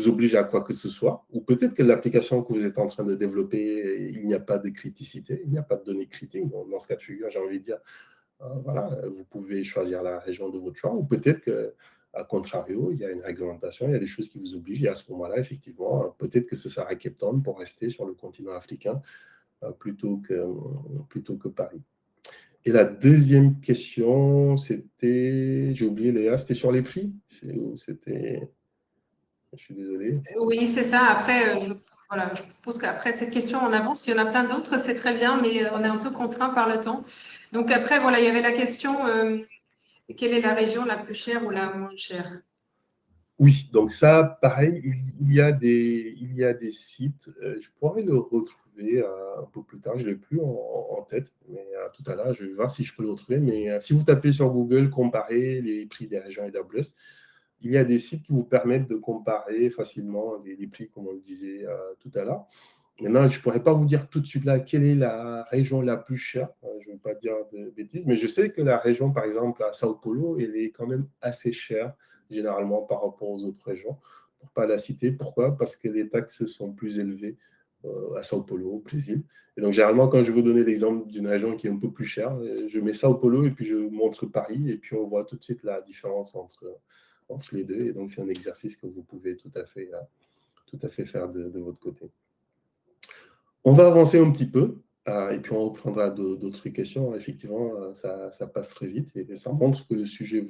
oblige à quoi que ce soit, ou peut-être que l'application que vous êtes en train de développer, il n'y a pas de criticité, il n'y a pas de données critiques. Bon, dans ce cas de figure, j'ai envie de dire, voilà, vous pouvez choisir la région de votre choix, ou peut-être qu'à contrario, il y a une réglementation, il y a des choses qui vous obligent, et à ce moment-là, effectivement, peut-être que ce sera Cape Town pour rester sur le continent africain plutôt que Paris. Et la deuxième question, c'était, j'ai oublié Léa, c'était sur les prix? C'était, je suis désolé. Oui, c'est ça. Après, voilà, je propose qu'après cette question, on avance. Il y en a plein d'autres, c'est très bien, mais on est un peu contraint par le temps. Donc après, voilà, il y avait la question, quelle est la région la plus chère ou la moins chère? Oui, donc ça, pareil, il y a des sites, je pourrais le retrouver un peu plus tard, je ne l'ai plus en tête, mais tout à l'heure, je vais voir si je peux le retrouver. Mais si vous tapez sur Google, comparer les prix des régions AWS, il y a des sites qui vous permettent de comparer facilement les prix, comme on le disait tout à l'heure. Maintenant, je ne pourrais pas vous dire tout de suite là quelle est la région la plus chère. Je ne veux pas dire de bêtises, mais je sais que la région, par exemple, à Sao Paulo, elle est quand même assez chère, généralement par rapport aux autres régions. Pour ne pas la citer. Pourquoi? Parce que les taxes sont plus élevées à Sao Paulo, au Brésil. Et donc, généralement, quand je veux donner l'exemple d'une région qui est un peu plus chère, je mets Sao Paulo et puis je montre Paris, et puis on voit tout de suite la différence entre les deux. Et donc, c'est un exercice que vous pouvez tout à fait faire de votre côté. On va avancer un petit peu, et puis on reprendra d'autres questions. Effectivement, ça passe très vite et ça montre que le sujet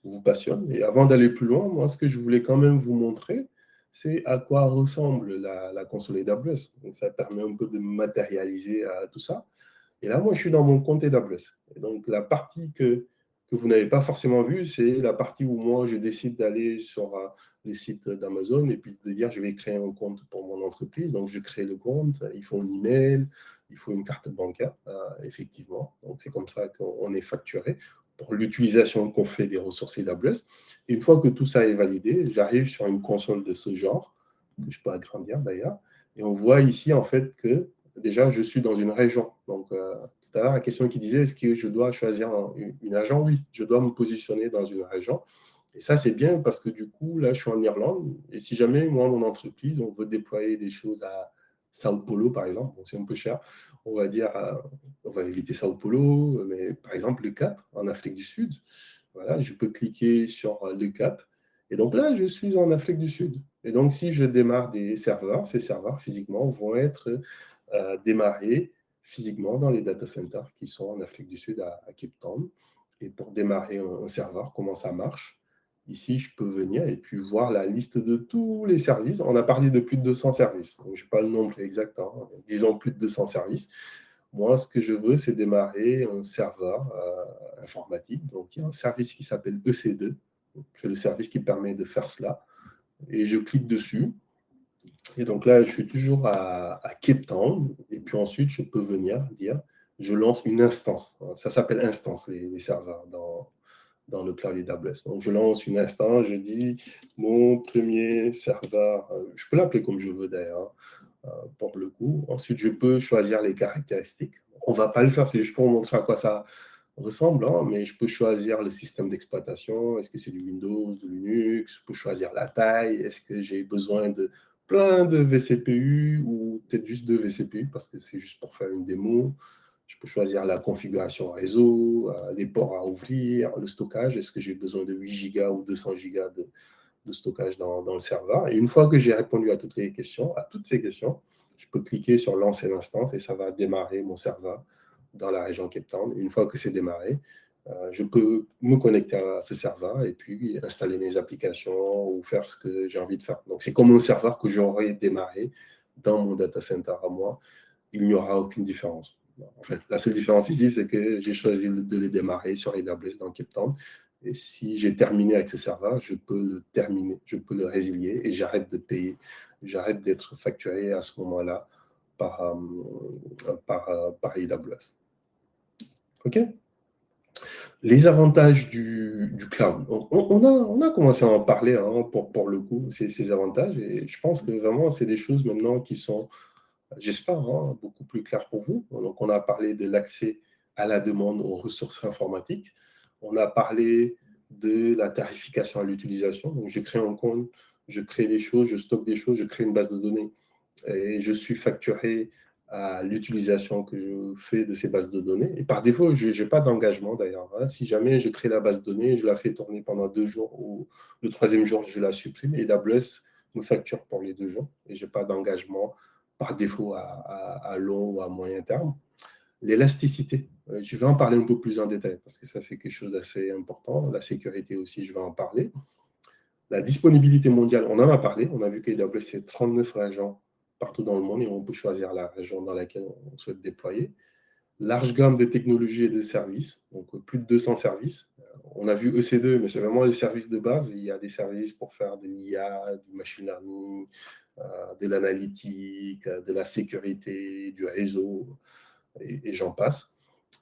vous passionne. Et avant d'aller plus loin, moi, ce que je voulais quand même vous montrer, c'est à quoi ressemble la console AWS. Donc, ça permet un peu de matérialiser tout ça. Et là, moi, je suis dans mon compte AWS. Et donc, la partie que vous n'avez pas forcément vue, c'est la partie où moi, je décide d'aller sur le site d'Amazon et puis de dire, je vais créer un compte pour mon entreprise. Donc, je crée le compte, il faut un email, il faut une carte bancaire, effectivement. Donc, c'est comme ça qu'on est facturé pour l'utilisation qu'on fait des ressources AWS. Et une fois que tout ça est validé, j'arrive sur une console de ce genre, que je peux agrandir d'ailleurs, et on voit ici, en fait, que déjà, je suis dans une région. Donc, tout à l'heure, la question qui disait, est-ce que je dois choisir une région? Oui, je dois me positionner dans une région. Et ça, c'est bien parce que du coup, là, je suis en Irlande. Et si jamais, moi, mon entreprise, on veut déployer des choses à Sao Paulo, par exemple, bon, c'est un peu cher, on va dire, on va éviter Sao Paulo, mais par exemple, le Cap, en Afrique du Sud. Voilà, je peux cliquer sur le Cap. Et donc là, je suis en Afrique du Sud. Et donc, si je démarre des serveurs, ces serveurs, physiquement, vont être démarrés physiquement dans les data centers qui sont en Afrique du Sud, à Cape Town. Et pour démarrer un serveur, comment ça marche? Ici, je peux venir et puis voir la liste de tous les services. On a parlé de plus de 200 services. Donc, je n'ai pas le nombre exact, hein. Disons plus de 200 services. Moi, ce que je veux, c'est démarrer un serveur informatique. Donc, il y a un service qui s'appelle EC2. C'est le service qui permet de faire cela. Et je clique dessus. Et donc là, je suis toujours à Cape Town. Et puis ensuite, je peux venir dire, je lance une instance. Ça s'appelle instance, les serveurs dans le cloud AWS. Donc, je lance une instance, je dis mon premier serveur, je peux l'appeler comme je veux d'ailleurs, pour le coup. Ensuite, je peux choisir les caractéristiques. On ne va pas le faire, c'est juste pour vous montrer à quoi ça ressemble, hein, mais je peux choisir le système d'exploitation. Est-ce que c'est du Windows, du Linux? Je peux choisir la taille. Est-ce que j'ai besoin de plein de vCPU ou peut-être juste deux vCPU parce que c'est juste pour faire une démo? Je peux choisir la configuration réseau, les ports à ouvrir, le stockage. Est-ce que j'ai besoin de 8 Go ou 200 Go de stockage dans le serveur? Et une fois que j'ai répondu à toutes ces questions, je peux cliquer sur lancer l'instance et ça va démarrer mon serveur dans la région Cape Town. Une fois que c'est démarré, je peux me connecter à ce serveur et puis installer mes applications ou faire ce que j'ai envie de faire. Donc, c'est comme un serveur que j'aurais démarré dans mon data center à moi. Il n'y aura aucune différence. En fait, la seule différence ici, c'est que j'ai choisi de les démarrer sur AWS dans Cape Town. Et si j'ai terminé avec ce serveur, je peux le terminer, je peux le résilier et j'arrête de payer, j'arrête d'être facturé à ce moment-là par AWS. OK? Les avantages du cloud. On a commencé à en parler, hein, pour le coup, ces avantages. Et je pense que vraiment, c'est des choses maintenant qui sont, j'espère, hein, beaucoup plus claires pour vous. Donc, on a parlé de l'accès à la demande aux ressources informatiques. On a parlé de la tarification à l'utilisation. Donc, je crée un compte, je crée des choses, je stocke des choses, je crée une base de données et je suis facturé à l'utilisation que je fais de ces bases de données. Et par défaut, je n'ai pas d'engagement d'ailleurs, hein. Si jamais je crée la base de données, je la fais tourner pendant 2 jours ou le troisième jour, je la supprime et AWS me facture pour les 2 jours et je n'ai pas d'engagement par défaut à long ou à moyen terme. L'élasticité, je vais en parler un peu plus en détail parce que ça, c'est quelque chose d'assez important. La sécurité aussi, je vais en parler. La disponibilité mondiale, on en a parlé. On a vu qu'AWS, c'est 39 régions partout dans le monde et on peut choisir la région dans laquelle on souhaite déployer. Large gamme de technologies et de services, donc plus de 200 services. On a vu EC2, mais c'est vraiment les services de base. Il y a des services pour faire de l'IA, du machine learning, de l'analytique, de la sécurité, du réseau, et j'en passe.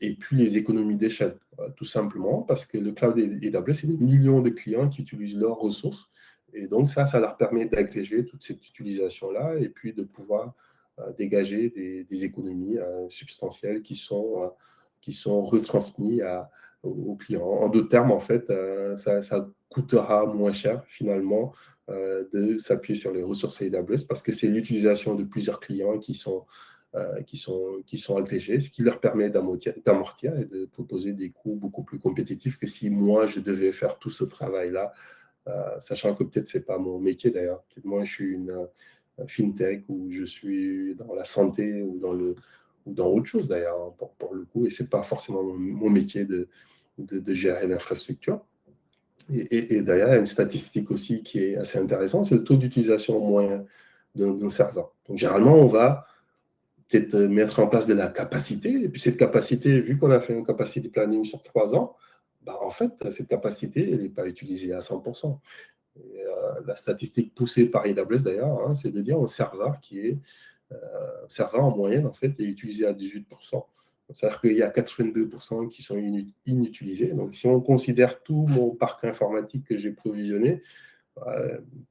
Et puis les économies d'échelle, tout simplement, parce que le cloud AWS, c'est des millions de clients qui utilisent leurs ressources. Et donc ça leur permet d'agréger toute cette utilisation-là et puis de pouvoir dégager des économies substantielles qui sont retransmises aux clients. En d'autres termes, en fait, ça coûtera moins cher finalement de s'appuyer sur les ressources AWS parce que c'est l'utilisation de plusieurs clients qui sont agrégés, ce qui leur permet d'amortir et de proposer des coûts beaucoup plus compétitifs que si moi, je devais faire tout ce travail-là, sachant que peut-être ce n'est pas mon métier d'ailleurs. Peut-être moi, je suis une fintech ou je suis dans la santé ou dans autre chose d'ailleurs, pour le coup, et ce n'est pas forcément mon métier de gérer l'infrastructure. Et d'ailleurs, il y a une statistique aussi qui est assez intéressante, c'est le taux d'utilisation moyen d'un serveur. Donc, généralement, on va peut-être mettre en place de la capacité. Et puis cette capacité, vu qu'on a fait un capacity planning sur 3 ans, en fait, cette capacité, elle n'est pas utilisée à 100%. Et, la statistique poussée par AWS d'ailleurs, hein, c'est de dire un serveur qui est serveur en moyenne, en fait, est utilisé à 18%. C'est-à-dire qu'il y a 82% qui sont inutilisés. Donc, si on considère tout mon parc informatique que j'ai provisionné,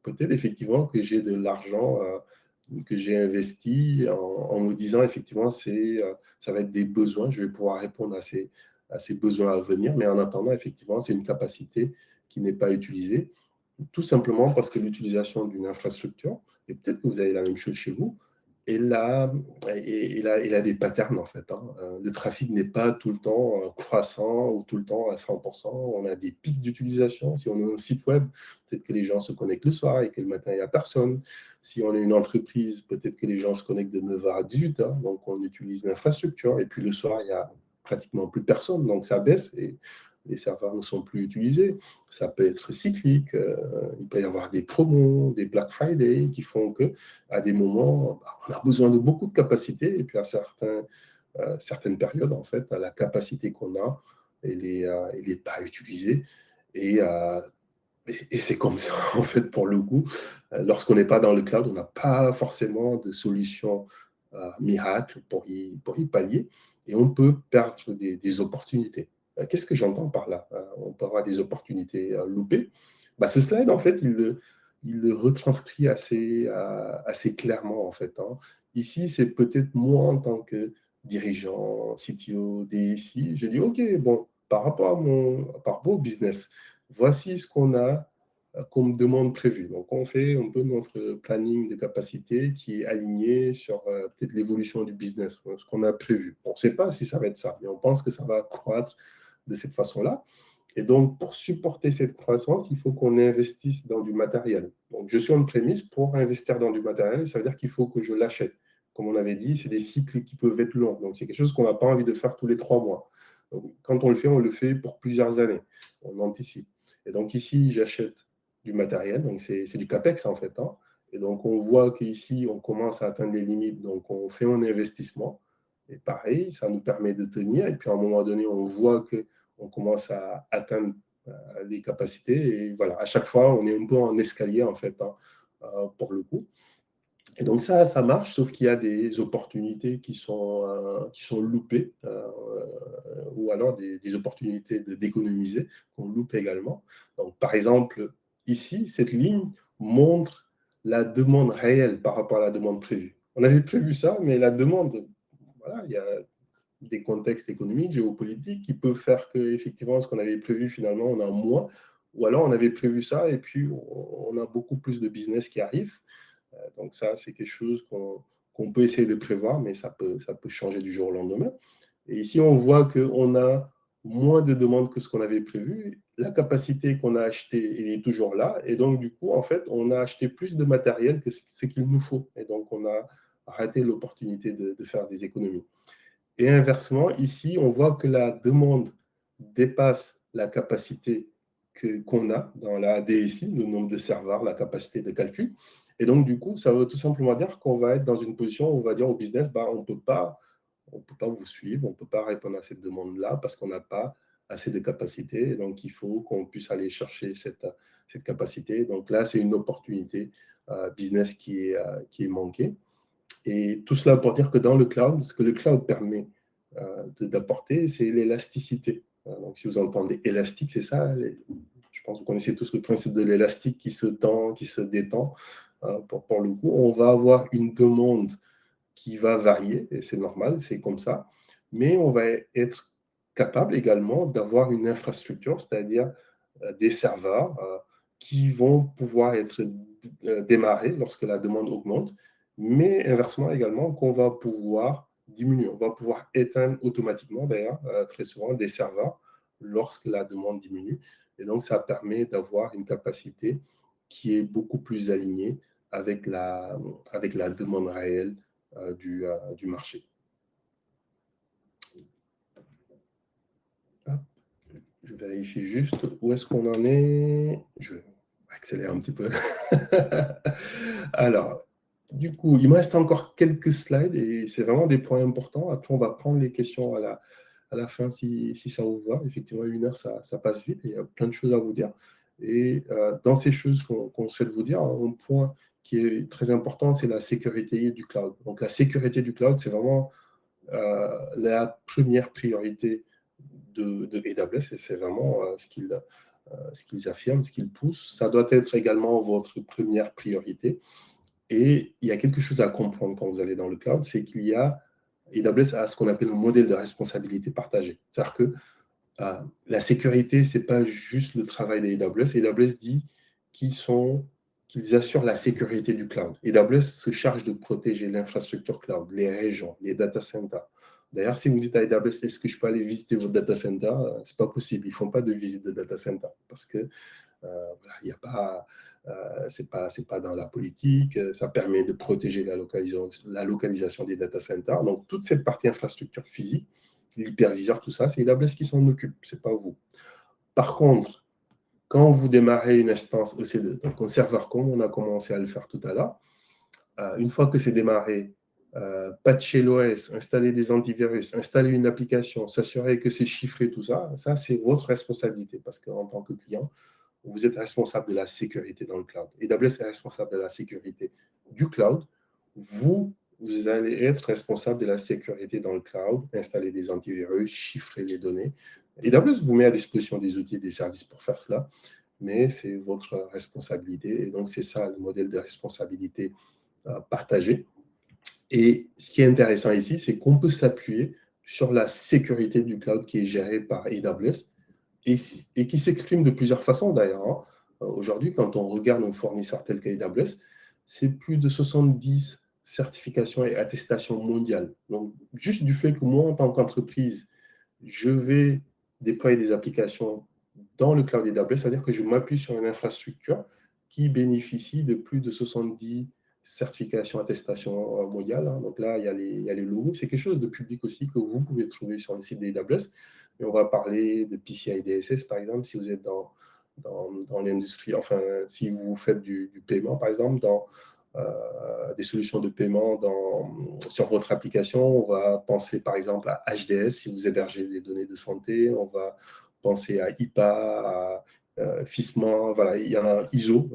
peut-être effectivement que j'ai de l'argent que j'ai investi en me disant effectivement ça va être des besoins, je vais pouvoir répondre à ces besoins à venir, mais en attendant effectivement c'est une capacité qui n'est pas utilisé, tout simplement parce que l'utilisation d'une infrastructure, et peut-être que vous avez la même chose chez vous, elle a des patterns en fait. Le trafic n'est pas tout le temps croissant ou tout le temps à 100%. On a des pics d'utilisation. Si on a un site web, peut-être que les gens se connectent le soir et que le matin, il n'y a personne. Si on est une entreprise, peut-être que les gens se connectent de 9h à 18h. Donc, on utilise l'infrastructure. Et puis, le soir, il n'y a pratiquement plus personne. Donc, ça baisse et les serveurs ne sont plus utilisés. Ça peut être cyclique. Il peut y avoir des promos, des Black Friday qui font qu'à des moments, on a besoin de beaucoup de capacité. Et puis, à certaines périodes, en fait, la capacité qu'on a, elle n'est pas utilisée. Et c'est comme ça, en fait, pour le coup. Lorsqu'on n'est pas dans le cloud, on n'a pas forcément de solution miracle pour y pallier. Et on peut perdre des opportunités. Qu'est-ce que j'entends par là? On peut avoir des opportunités loupées. Ce slide, en fait, il le retranscrit assez clairement, en fait. Ici, c'est peut-être moi en tant que dirigeant, CTO, DSI. Je dis, OK, bon, par rapport au business, voici ce qu'on a comme demande prévue. Donc, on fait un peu notre planning de capacité qui est aligné sur peut-être l'évolution du business, ce qu'on a prévu. On ne sait pas si ça va être ça, mais on pense que ça va croître de cette façon-là. Et donc, pour supporter cette croissance, il faut qu'on investisse dans du matériel. Donc, je suis en prémisse pour investir dans du matériel, ça veut dire qu'il faut que je l'achète. Comme on avait dit, c'est des cycles qui peuvent être longs. Donc, c'est quelque chose qu'on n'a pas envie de faire tous les 3 mois. Donc, quand on le fait pour plusieurs années. On anticipe. Et donc, ici, j'achète du matériel. Donc, c'est du CAPEX, en fait. Et donc, on voit qu'ici, on commence à atteindre les limites. Donc, on fait un investissement. Et pareil, ça nous permet de tenir. Et puis, à un moment donné, on voit qu'on commence à atteindre les capacités. Et voilà, à chaque fois, on est un peu en escalier, en fait, pour le coup. Et donc ça marche, sauf qu'il y a des opportunités qui sont loupées, ou alors des opportunités d'économiser qu'on loupe également. Donc, par exemple, ici, cette ligne montre la demande réelle par rapport à la demande prévue. On avait prévu ça, mais la demande, voilà, il y a des contextes économiques, géopolitiques qui peuvent faire qu'effectivement, ce qu'on avait prévu, finalement, on a moins. Ou alors, on avait prévu ça et puis on a beaucoup plus de business qui arrive. Donc ça, c'est quelque chose qu'on peut essayer de prévoir, mais ça peut changer du jour au lendemain. Et ici, on voit qu'on a moins de demandes que ce qu'on avait prévu. La capacité qu'on a achetée, elle est toujours là. Et donc, du coup, en fait, on a acheté plus de matériel que ce qu'il nous faut. Et donc, on a raté l'opportunité de faire des économies. Et inversement, ici, on voit que la demande dépasse la capacité qu'on a dans la DSI, le nombre de serveurs, la capacité de calcul. Et donc, du coup, ça veut tout simplement dire qu'on va être dans une position où on va dire au business, on ne peut pas vous suivre, on ne peut pas répondre à cette demande-là parce qu'on n'a pas assez de capacité. Et donc, il faut qu'on puisse aller chercher cette capacité. Donc là, c'est une opportunité business qui est manquée. Et tout cela pour dire que dans le cloud, ce que le cloud permet d'apporter, c'est l'élasticité. Donc, si vous entendez élastique, c'est ça. Je pense que vous connaissez tous le principe de l'élastique qui se tend, qui se détend. Pour le coup, on va avoir une demande qui va varier, et c'est normal, c'est comme ça. Mais on va être capable également d'avoir une infrastructure, c'est-à-dire des serveurs qui vont pouvoir être démarrés lorsque la demande augmente, mais inversement également qu'on va pouvoir diminuer. On va pouvoir éteindre automatiquement, d'ailleurs, très souvent, des serveurs lorsque la demande diminue. Et donc, ça permet d'avoir une capacité qui est beaucoup plus alignée avec la demande réelle du marché. Hop. Je vérifie juste où est-ce qu'on en est. Je vais accélérer un petit peu. Alors, du coup, il me reste encore quelques slides et c'est vraiment des points importants. Après, on va prendre les questions à la fin si ça vous va. Effectivement, 1 heure, ça passe vite et il y a plein de choses à vous dire. Et dans ces choses qu'on souhaite vous dire, un point qui est très important, c'est la sécurité du cloud. Donc, la sécurité du cloud, c'est vraiment la première priorité de AWS et c'est vraiment ce qu'ils affirment, ce qu'ils poussent. Ça doit être également votre première priorité. Et il y a quelque chose à comprendre quand vous allez dans le cloud, c'est qu'il y a AWS a ce qu'on appelle un modèle de responsabilité partagée. C'est-à-dire que la sécurité, ce n'est pas juste le travail d'AWS. AWS dit qu'ils assurent la sécurité du cloud. AWS se charge de protéger l'infrastructure cloud, les régions, les data centers. D'ailleurs, si vous dites à AWS, est-ce que je peux aller visiter votre data center? Ce n'est pas possible. Ils ne font pas de visite de data center parce que voilà, il y a pas, c'est pas dans la politique. Ça permet de protéger la localisation des data centers. Donc, toute cette partie infrastructure physique, l'hyperviseur, tout ça, c'est AWS qui s'en occupe, ce n'est pas vous. Par contre, quand vous démarrez une instance EC2, donc un serveur comme on a commencé à le faire tout à l'heure, une fois que c'est démarré, patcher l'OS, installer des antivirus, installer une application, s'assurer que c'est chiffré, tout ça, ça c'est votre responsabilité parce qu'en tant que client, vous êtes responsable de la sécurité dans le cloud. AWS est responsable de la sécurité du cloud. Vous allez être responsable de la sécurité dans le cloud, installer des antivirus, chiffrer les données. AWS vous met à disposition des outils et des services pour faire cela, mais c'est votre responsabilité. Et donc, c'est ça le modèle de responsabilité partagée. Et ce qui est intéressant ici, c'est qu'on peut s'appuyer sur la sécurité du cloud qui est gérée par AWS et qui s'exprime de plusieurs façons d'ailleurs. Hein. Aujourd'hui, quand on regarde un fournisseur tel qu'AWS, c'est plus de 70 certifications et attestations mondiales. Donc, juste du fait que moi, en tant qu'entreprise, je vais déployer des applications dans le cloud AWS, c'est-à-dire que je m'appuie sur une infrastructure qui bénéficie de plus de 70 certifications, attestations mondiales. Hein. Donc là, il y a les logos. C'est quelque chose de public aussi que vous pouvez trouver sur le site d'AWS. Et on va parler de PCI DSS, par exemple, si vous êtes dans l'industrie, enfin, si vous faites du paiement, par exemple, dans des solutions de paiement sur votre application. On va penser, par exemple, à HDS, si vous hébergez des données de santé. On va penser à IPA, à FISMA, voilà, il y en a ISO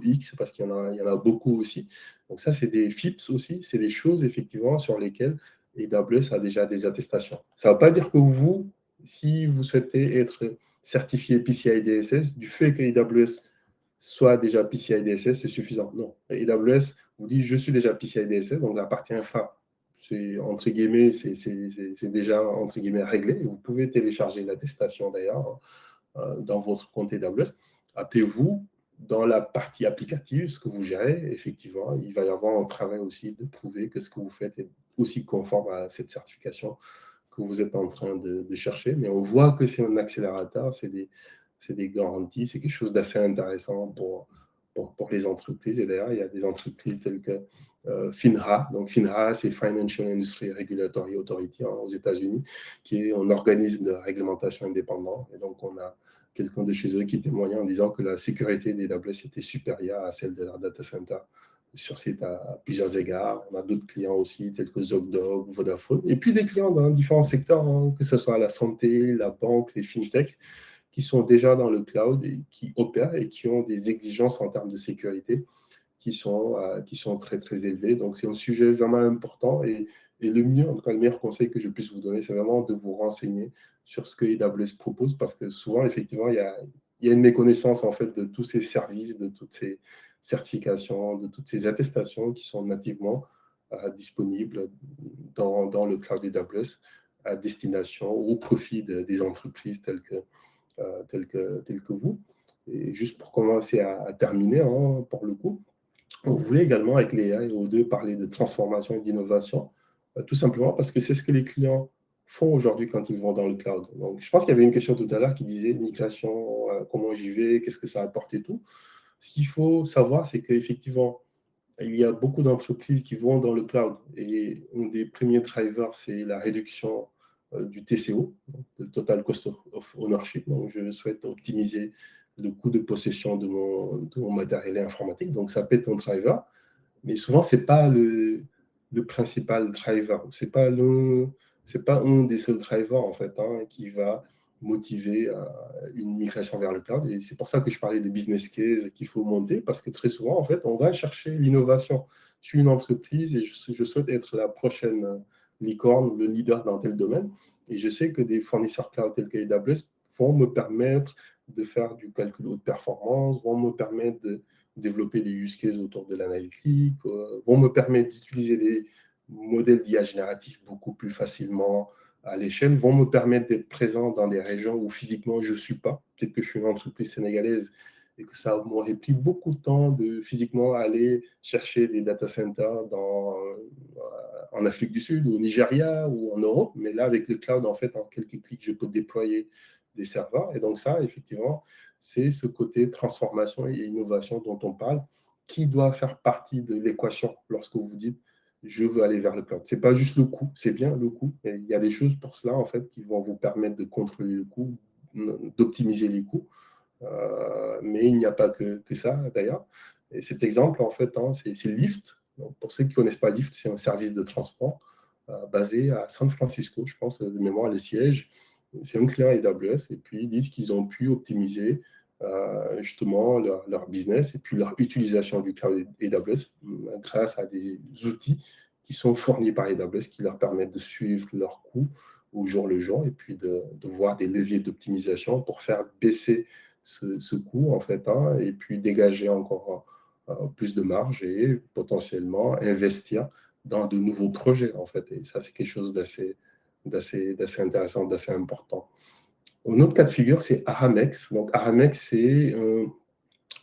X, parce qu'il y en a beaucoup aussi. Donc ça, c'est des FIPS aussi, c'est des choses, effectivement, sur lesquelles AWS a déjà des attestations. Ça ne veut pas dire que vous, si vous souhaitez être certifié PCI DSS, du fait que AWS soit déjà PCI DSS, c'est suffisant. Non. AWS vous dit, je suis déjà PCI DSS, donc la partie infra, c'est entre guillemets, c'est déjà entre guillemets réglé. Et vous pouvez télécharger l'attestation d'ailleurs dans votre compte AWS. Appelez-vous dans la partie applicative, ce que vous gérez, effectivement, il va y avoir un travail aussi de prouver que ce que vous faites est aussi conforme à cette certification que vous êtes en train de chercher. Mais on voit que c'est un accélérateur, c'est des garanties, c'est quelque chose d'assez intéressant pour les entreprises. Et d'ailleurs, il y a des entreprises telles que FINRA. Donc, FINRA, c'est Financial Industry Regulatory Authority aux États-Unis, qui est un organisme de réglementation indépendant. Et donc, on a quelqu'un de chez eux qui témoignait en disant que la sécurité des AWS était supérieure à celle de leur data center sur site à plusieurs égards. On a d'autres clients aussi, tels que Zogdog, Vodafone. Et puis des clients dans différents secteurs, hein, que ce soit la santé, la banque, les fintechs, qui sont déjà dans le cloud et qui opèrent et qui ont des exigences en termes de sécurité qui sont très, très élevées. Donc, c'est un sujet vraiment important. Et le mieux, en tout cas, le meilleur conseil que je puisse vous donner, c'est vraiment de vous renseigner sur ce que AWS propose, parce que souvent, effectivement, il y a une méconnaissance en fait de tous ces services, de toutes ces certifications, de toutes ces attestations qui sont nativement disponibles dans le cloud AWS à destination, au profit des entreprises telles que vous. Et juste pour commencer à terminer, hein, pour le coup, on voulait également, avec Léa et O2, parler de transformation et d'innovation, tout simplement parce que c'est ce que les clients font aujourd'hui quand ils vont dans le cloud. Donc, je pense qu'il y avait une question tout à l'heure qui disait migration, comment j'y vais, qu'est-ce que ça apporte et tout. Ce qu'il faut savoir, c'est qu'effectivement, il y a beaucoup d'entreprises qui vont dans le cloud et un des premiers drivers, c'est la réduction du TCO, donc le Total Cost of Ownership. Donc, je souhaite optimiser le coût de possession de mon matériel informatique. Donc, ça peut être un driver, mais souvent, ce n'est pas le principal driver. Ce n'est pas un des seuls drivers, en fait, hein, qui va motiver une migration vers le cloud. Et c'est pour ça que je parlais de business case qu'il faut monter, parce que très souvent, en fait, on va chercher l'innovation. Je suis une entreprise et je souhaite être la prochaine licorne, le leader dans tel domaine. Et je sais que des fournisseurs cloud tels qu'AWS vont me permettre de faire du calcul haute performance, vont me permettre de développer des use cases autour de l'analytique, vont me permettre d'utiliser des modèles d'IA génératifs beaucoup plus facilement, à l'échelle vont me permettre d'être présent dans des régions où physiquement je ne suis pas. Peut-être que je suis une entreprise sénégalaise et que ça m'aurait pris beaucoup de temps de physiquement aller chercher des data centers en Afrique du Sud ou au Nigeria ou en Europe. Mais là, avec le cloud, en fait, en quelques clics, je peux déployer des serveurs. Et donc ça, effectivement, c'est ce côté transformation et innovation dont on parle qui doit faire partie de l'équation lorsque vous dites je veux aller vers le cloud. Ce n'est pas juste le coût, c'est bien le coût, mais il y a des choses pour cela en fait qui vont vous permettre de contrôler le coût, d'optimiser les coûts. Mais il n'y a pas que ça d'ailleurs. Et cet exemple en fait, hein, c'est Lyft. Donc, pour ceux qui ne connaissent pas Lyft, c'est un service de transport basé à San Francisco, je pense, de mémoire, le siège. C'est un client AWS et puis ils disent qu'ils ont pu optimiser justement leur business et puis leur utilisation du cloud AWS grâce à des outils qui sont fournis par AWS qui leur permettent de suivre leurs coûts au jour le jour et puis de voir des leviers d'optimisation pour faire baisser ce coût en fait hein, et puis dégager encore plus de marge et potentiellement investir dans de nouveaux projets en fait. Et ça, c'est quelque chose d'assez intéressant, d'assez important. Un autre cas de figure, c'est Aramex. Donc, Aramex, c'est un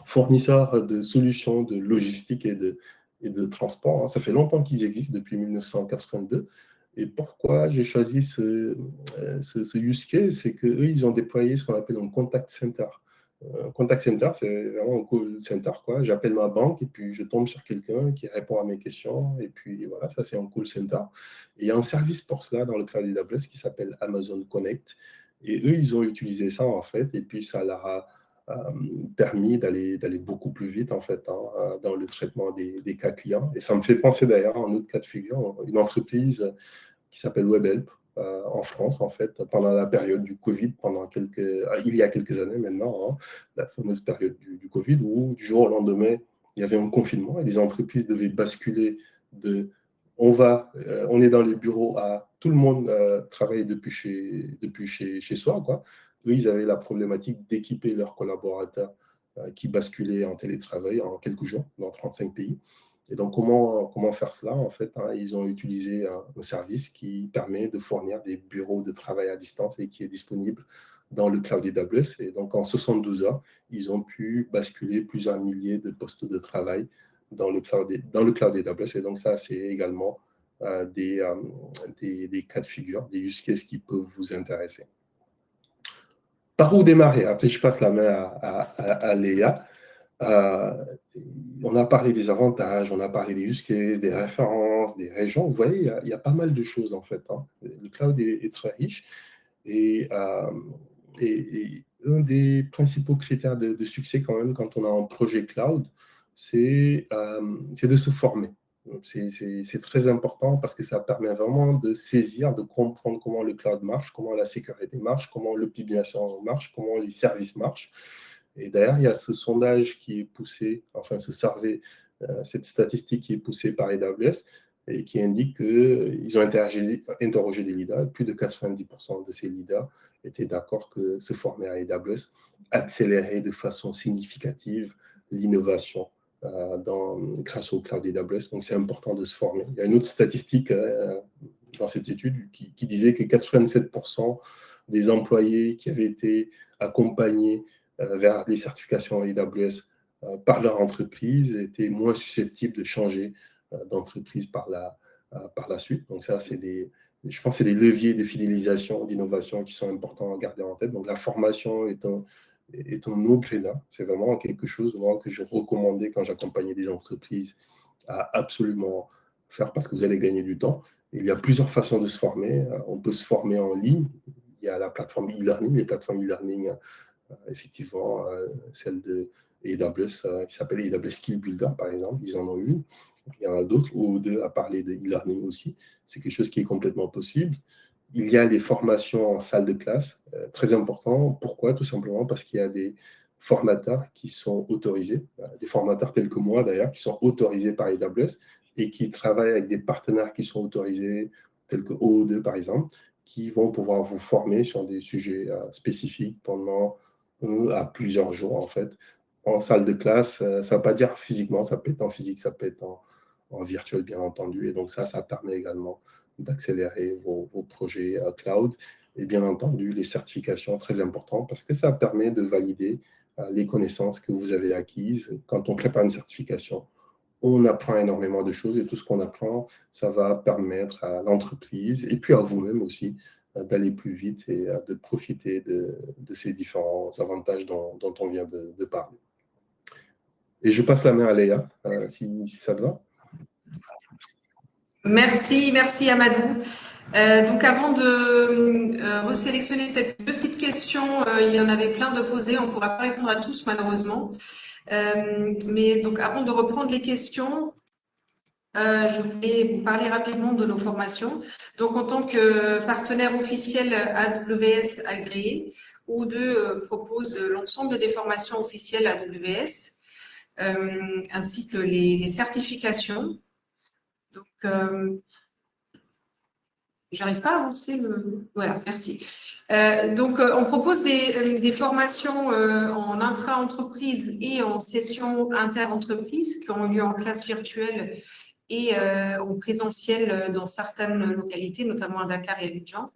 fournisseur de solutions de logistique et de transport. Ça fait longtemps qu'ils existent, depuis 1982. Et pourquoi j'ai choisi ce use case, c'est qu'eux, ils ont déployé ce qu'on appelle un contact center. Contact center, c'est vraiment un call center, quoi. J'appelle ma banque et puis je tombe sur quelqu'un qui répond à mes questions. Et puis voilà, ça c'est un call center. Et il y a un service pour cela dans le cloud AWS qui s'appelle Amazon Connect. Et eux, ils ont utilisé ça en fait. Et puis ça leur a permis d'aller beaucoup plus vite en fait hein, dans le traitement des cas clients. Et ça me fait penser d'ailleurs à un autre cas de figure, une entreprise qui s'appelle WebHelp en France, en fait, pendant la période du Covid, il y a quelques années maintenant, hein, la fameuse période du Covid, où du jour au lendemain, il y avait un confinement et les entreprises devaient basculer de on est dans les bureaux à tout le monde travaille depuis chez soi, quoi. Eux, ils avaient la problématique d'équiper leurs collaborateurs qui basculaient en télétravail en quelques jours dans 35 pays. Et donc, comment faire cela en fait hein, ils ont utilisé un service qui permet de fournir des bureaux de travail à distance et qui est disponible dans le cloud AWS. Et donc, en 72 heures, ils ont pu basculer plusieurs milliers de postes de travail dans le cloud AWS. Et donc, ça, c'est également des cas de figure, des use cases qui peuvent vous intéresser. Par où démarrer? Après, je passe la main à Léa. On a parlé des avantages, on a parlé des use cases, des références, des régions. Vous voyez, il y a pas mal de choses en fait. Hein. Le cloud est très riche et un des principaux critères de succès quand même quand on a un projet cloud, c'est de se former. C'est très important parce que ça permet vraiment de saisir, de comprendre comment le cloud marche, comment la sécurité marche, comment l'optimisation marche, comment les services marchent. Et d'ailleurs, il y a ce sondage qui est poussé, enfin ce survey, cette statistique qui est poussée par AWS et qui indique qu'ils ont interrogé des leaders. Plus de 90% de ces leaders étaient d'accord que se former à AWS accélérait de façon significative l'innovation grâce au cloud AWS. Donc, c'est important de se former. Il y a une autre statistique dans cette étude qui disait que 87% des employés qui avaient été accompagnés vers les certifications AWS par leur entreprise étaient moins susceptibles de changer d'entreprise par la suite. Donc, ça, je pense que c'est des leviers de fidélisation, d'innovation qui sont importants à garder en tête. Donc, la formation est un no-brainer. C'est vraiment quelque chose moi, que je recommandais quand j'accompagnais des entreprises à absolument faire parce que vous allez gagner du temps. Il y a plusieurs façons de se former. On peut se former en ligne. Il y a la plateforme e-learning, les plateformes e-learning, effectivement, celle de AWS, qui s'appelle AWS Skill Builder, par exemple. Ils en ont une. Il y en a d'autres, ou deux à parler de e-learning aussi. C'est quelque chose qui est complètement possible. Il y a des formations en salle de classe, très important. Pourquoi? Tout simplement parce qu'il y a des formateurs qui sont autorisés, des formateurs tels que moi d'ailleurs, qui sont autorisés par AWS et qui travaillent avec des partenaires qui sont autorisés, tels que OO2 par exemple, qui vont pouvoir vous former sur des sujets spécifiques pendant 1 à plusieurs jours en fait. En salle de classe, ça ne veut pas dire physiquement, ça peut être en physique, ça peut être en virtuel, bien entendu. Et donc, ça permet également d'accélérer vos projets cloud. Et bien entendu, les certifications, très importantes, parce que ça permet de valider les connaissances que vous avez acquises. Quand on prépare une certification, on apprend énormément de choses et tout ce qu'on apprend, ça va permettre à l'entreprise et puis à vous-même aussi d'aller plus vite et de profiter de ces différents avantages dont on vient de parler. Et je passe la main à Léa, si ça te va. Merci Amadou. Donc avant de resélectionner peut-être deux petites questions, il y en avait plein de posées, on ne pourra pas répondre à tous malheureusement. Mais donc avant de reprendre les questions, je voulais vous parler rapidement de nos formations. Donc en tant que partenaire officiel AWS agréé, O2 propose l'ensemble des formations officielles AWS, ainsi que les certifications. Donc, j'arrive pas à avancer Voilà, merci. On propose des formations en intra-entreprise et en session inter-entreprise qui ont lieu en classe virtuelle et en présentiel dans certaines localités, notamment à Dakar et à Abidjan.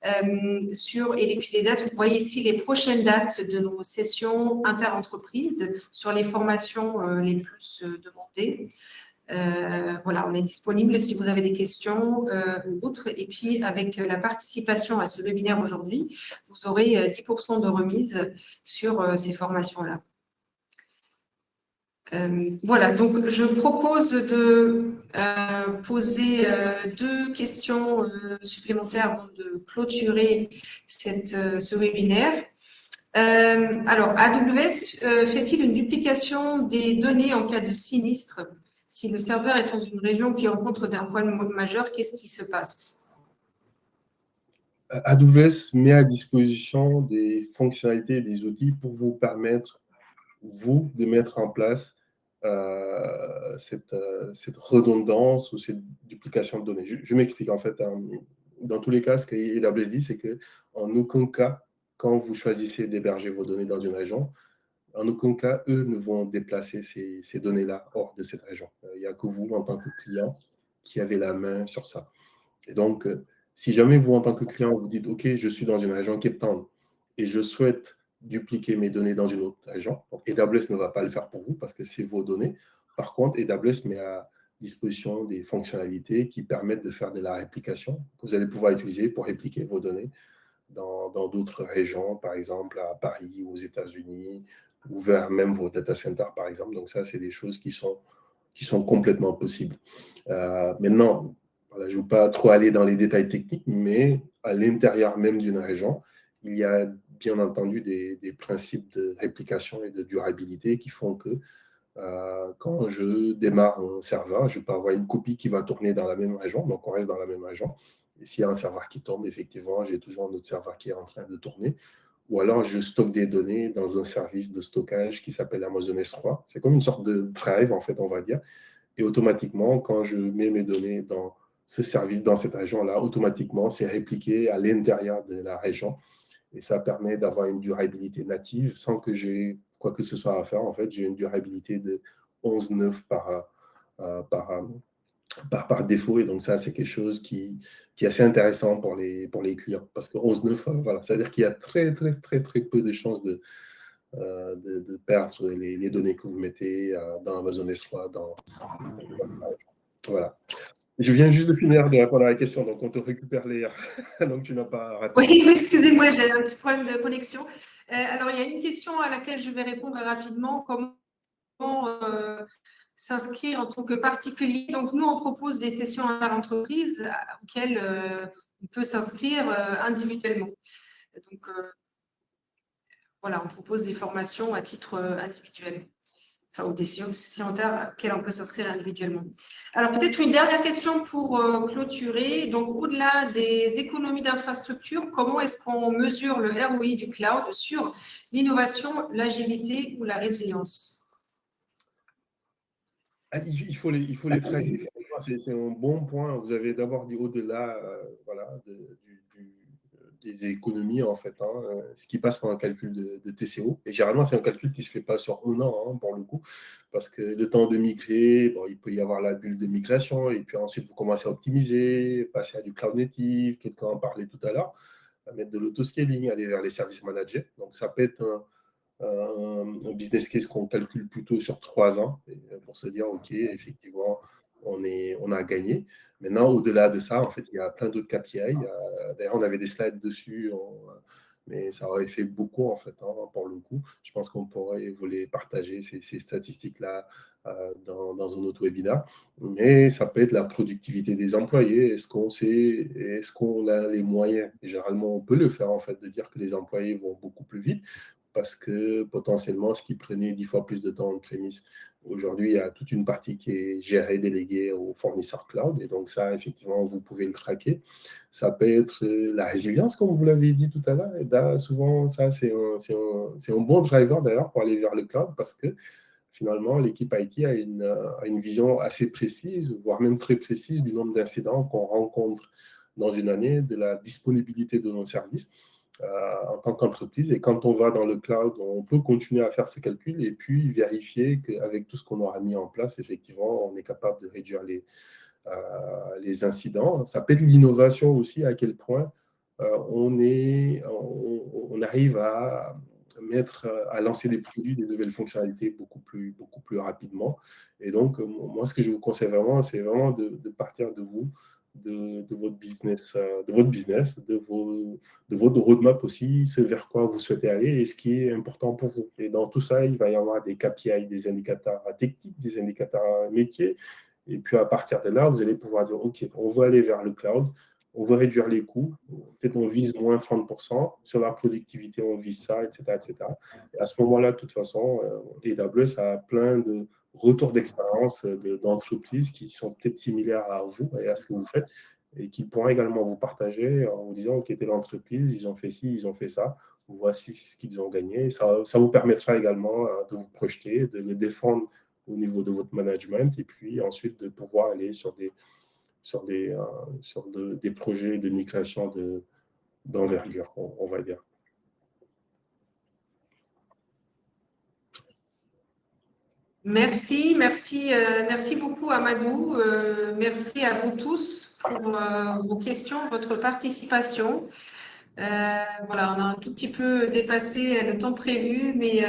Et puis les dates, vous voyez ici les prochaines dates de nos sessions inter-entreprises sur les formations les plus demandées. Voilà, on est disponible si vous avez des questions ou autres. Et puis, avec la participation à ce webinaire aujourd'hui, vous aurez 10% de remise sur ces formations-là. Voilà, donc je propose de poser deux questions supplémentaires avant de clôturer ce webinaire. Alors, AWS fait-il une duplication des données en cas de sinistre? Si le serveur est dans une région qui rencontre d'un problème majeur, qu'est-ce qui se passe? AWS met à disposition des fonctionnalités et des outils pour vous permettre, vous, de mettre en place cette redondance ou cette duplication de données. Je m'explique en fait. Dans tous les cas, ce qu'AWS dit, c'est qu'en aucun cas, quand vous choisissez d'héberger vos données dans une région, en aucun cas, eux ne vont déplacer ces données-là hors de cette région. Il n'y a que vous, en tant que client, qui avez la main sur ça. Et donc, si jamais vous, en tant que client, vous dites « Ok, je suis dans une région Cape Town et je souhaite dupliquer mes données dans une autre région », AWS ne va pas le faire pour vous parce que c'est vos données. Par contre, AWS met à disposition des fonctionnalités qui permettent de faire de la réplication que vous allez pouvoir utiliser pour répliquer vos données dans d'autres régions, par exemple à Paris, aux États-Unis, ou vers même vos data centers, par exemple. Donc ça, c'est des choses qui sont complètement possibles. Maintenant, voilà, je ne veux pas trop aller dans les détails techniques, mais à l'intérieur même d'une région, il y a bien entendu des principes de réplication et de durabilité qui font que quand je démarre un serveur, je peux avoir une copie qui va tourner dans la même région, donc on reste dans la même région. Et s'il y a un serveur qui tombe, effectivement, j'ai toujours un autre serveur qui est en train de tourner. Ou alors, je stocke des données dans un service de stockage qui s'appelle Amazon S3. C'est comme une sorte de drive, en fait, on va dire. Et automatiquement, quand je mets mes données dans ce service, dans cette région-là, automatiquement, c'est répliqué à l'intérieur de la région. Et ça permet d'avoir une durabilité native sans que j'ai quoi que ce soit à faire. En fait, j'ai une durabilité de 11,9 par défaut. Et donc, ça, c'est quelque chose qui est assez intéressant pour les clients. Parce que 11,9, voilà, c'est-à-dire qu'il y a très, très, très, très peu de chances de perdre les données que vous mettez dans Amazon S3. Voilà. Je viens juste de finir de répondre à la question, donc on te récupère les. Donc tu n'as pas raté. Oui, excusez-moi, j'ai un petit problème de connexion. Alors, il y a une question à laquelle je vais répondre rapidement. Comment s'inscrire en tant que particulier? Donc, nous, on propose des sessions à l'entreprise auxquelles on peut s'inscrire individuellement. Donc, voilà, on propose des formations à titre individuel. Enfin, ou des sessions auxquelles on peut s'inscrire individuellement. Alors, peut-être une dernière question pour clôturer. Donc, au-delà des économies d'infrastructure, comment est-ce qu'on mesure le ROI du cloud sur l'innovation, l'agilité ou la résilience? Il faut les traiter. C'est un bon point. Vous avez d'abord dit au-delà voilà, des économies, en fait, ce qui passe par un calcul de TCO. Et généralement, c'est un calcul qui ne se fait pas sur un an, pour le coup, parce que le temps de migrer, bon, il peut y avoir la bulle de migration, et puis ensuite, vous commencez à optimiser, passer à du cloud native, quelqu'un en parlait tout à l'heure, à mettre de l'autoscaling, aller vers les services managés. Donc, ça peut être un business case qu'on calcule plutôt sur 3 ans pour se dire, OK, effectivement, on a gagné. Maintenant, au-delà de ça, en fait, il y a plein d'autres KPI. D'ailleurs, on avait des slides dessus, mais ça aurait fait beaucoup, en fait, pour le coup. Je pense qu'on pourrait vous les partager, ces statistiques-là, dans un autre webinaire. Mais ça peut être la productivité des employés. Est-ce qu'on a les moyens? Et généralement, on peut le faire, en fait, de dire que les employés vont beaucoup plus vite parce que potentiellement, ce qui prenait 10 fois plus de temps en prémisse, aujourd'hui, il y a toute une partie qui est gérée, déléguée aux fournisseurs cloud. Et donc ça, effectivement, vous pouvez le traquer. Ça peut être la résilience, comme vous l'avez dit tout à l'heure. Et là, souvent, ça, c'est un bon driver d'ailleurs pour aller vers le cloud parce que finalement, l'équipe IT a une vision assez précise, voire même très précise du nombre d'incidents qu'on rencontre dans une année, de la disponibilité de nos services en tant qu'entreprise. Et quand on va dans le cloud, on peut continuer à faire ces calculs et puis vérifier qu'avec tout ce qu'on aura mis en place, effectivement, on est capable de réduire les incidents. Ça peut être l'innovation aussi, à quel point on arrive à lancer des produits, des nouvelles fonctionnalités beaucoup plus rapidement. Et donc, moi, ce que je vous conseille vraiment, c'est vraiment de partir de vous, de votre business, de votre roadmap aussi, ce vers quoi vous souhaitez aller et ce qui est important pour vous. Et dans tout ça, il va y avoir des KPI, des indicateurs techniques, des indicateurs métiers. Et puis, à partir de là, vous allez pouvoir dire, OK, on va aller vers le cloud, on va réduire les coûts, peut-être on vise moins 30%, sur la productivité, on vise ça, etc. etc. Et à ce moment-là, de toute façon, AWS a plein de retours d'expérience d'entreprises qui sont peut-être similaires à vous et à ce que vous faites et qui pourront également vous partager en vous disant, OK, telle entreprise, ils ont fait ci, ils ont fait ça, voici ce qu'ils ont gagné. Et ça vous permettra également de vous projeter, de les défendre au niveau de votre management et puis ensuite de pouvoir aller sur des projets de migration d'envergure, on va dire. Merci beaucoup Amadou. Merci à vous tous pour vos questions, votre participation. Voilà, on a un tout petit peu dépassé le temps prévu, mais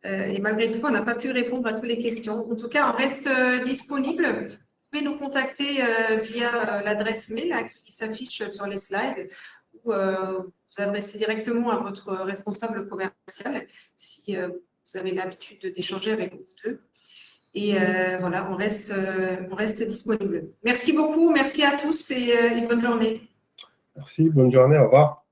et malgré tout, on n'a pas pu répondre à toutes les questions. En tout cas, on reste disponible. Vous pouvez nous contacter via l'adresse mail là, qui s'affiche sur les slides ou vous adresser directement à votre responsable commercial si vous avez l'habitude d'échanger avec nous deux. Et voilà, on reste disponible. Merci beaucoup, merci à tous et bonne journée. Merci, bonne journée, au revoir.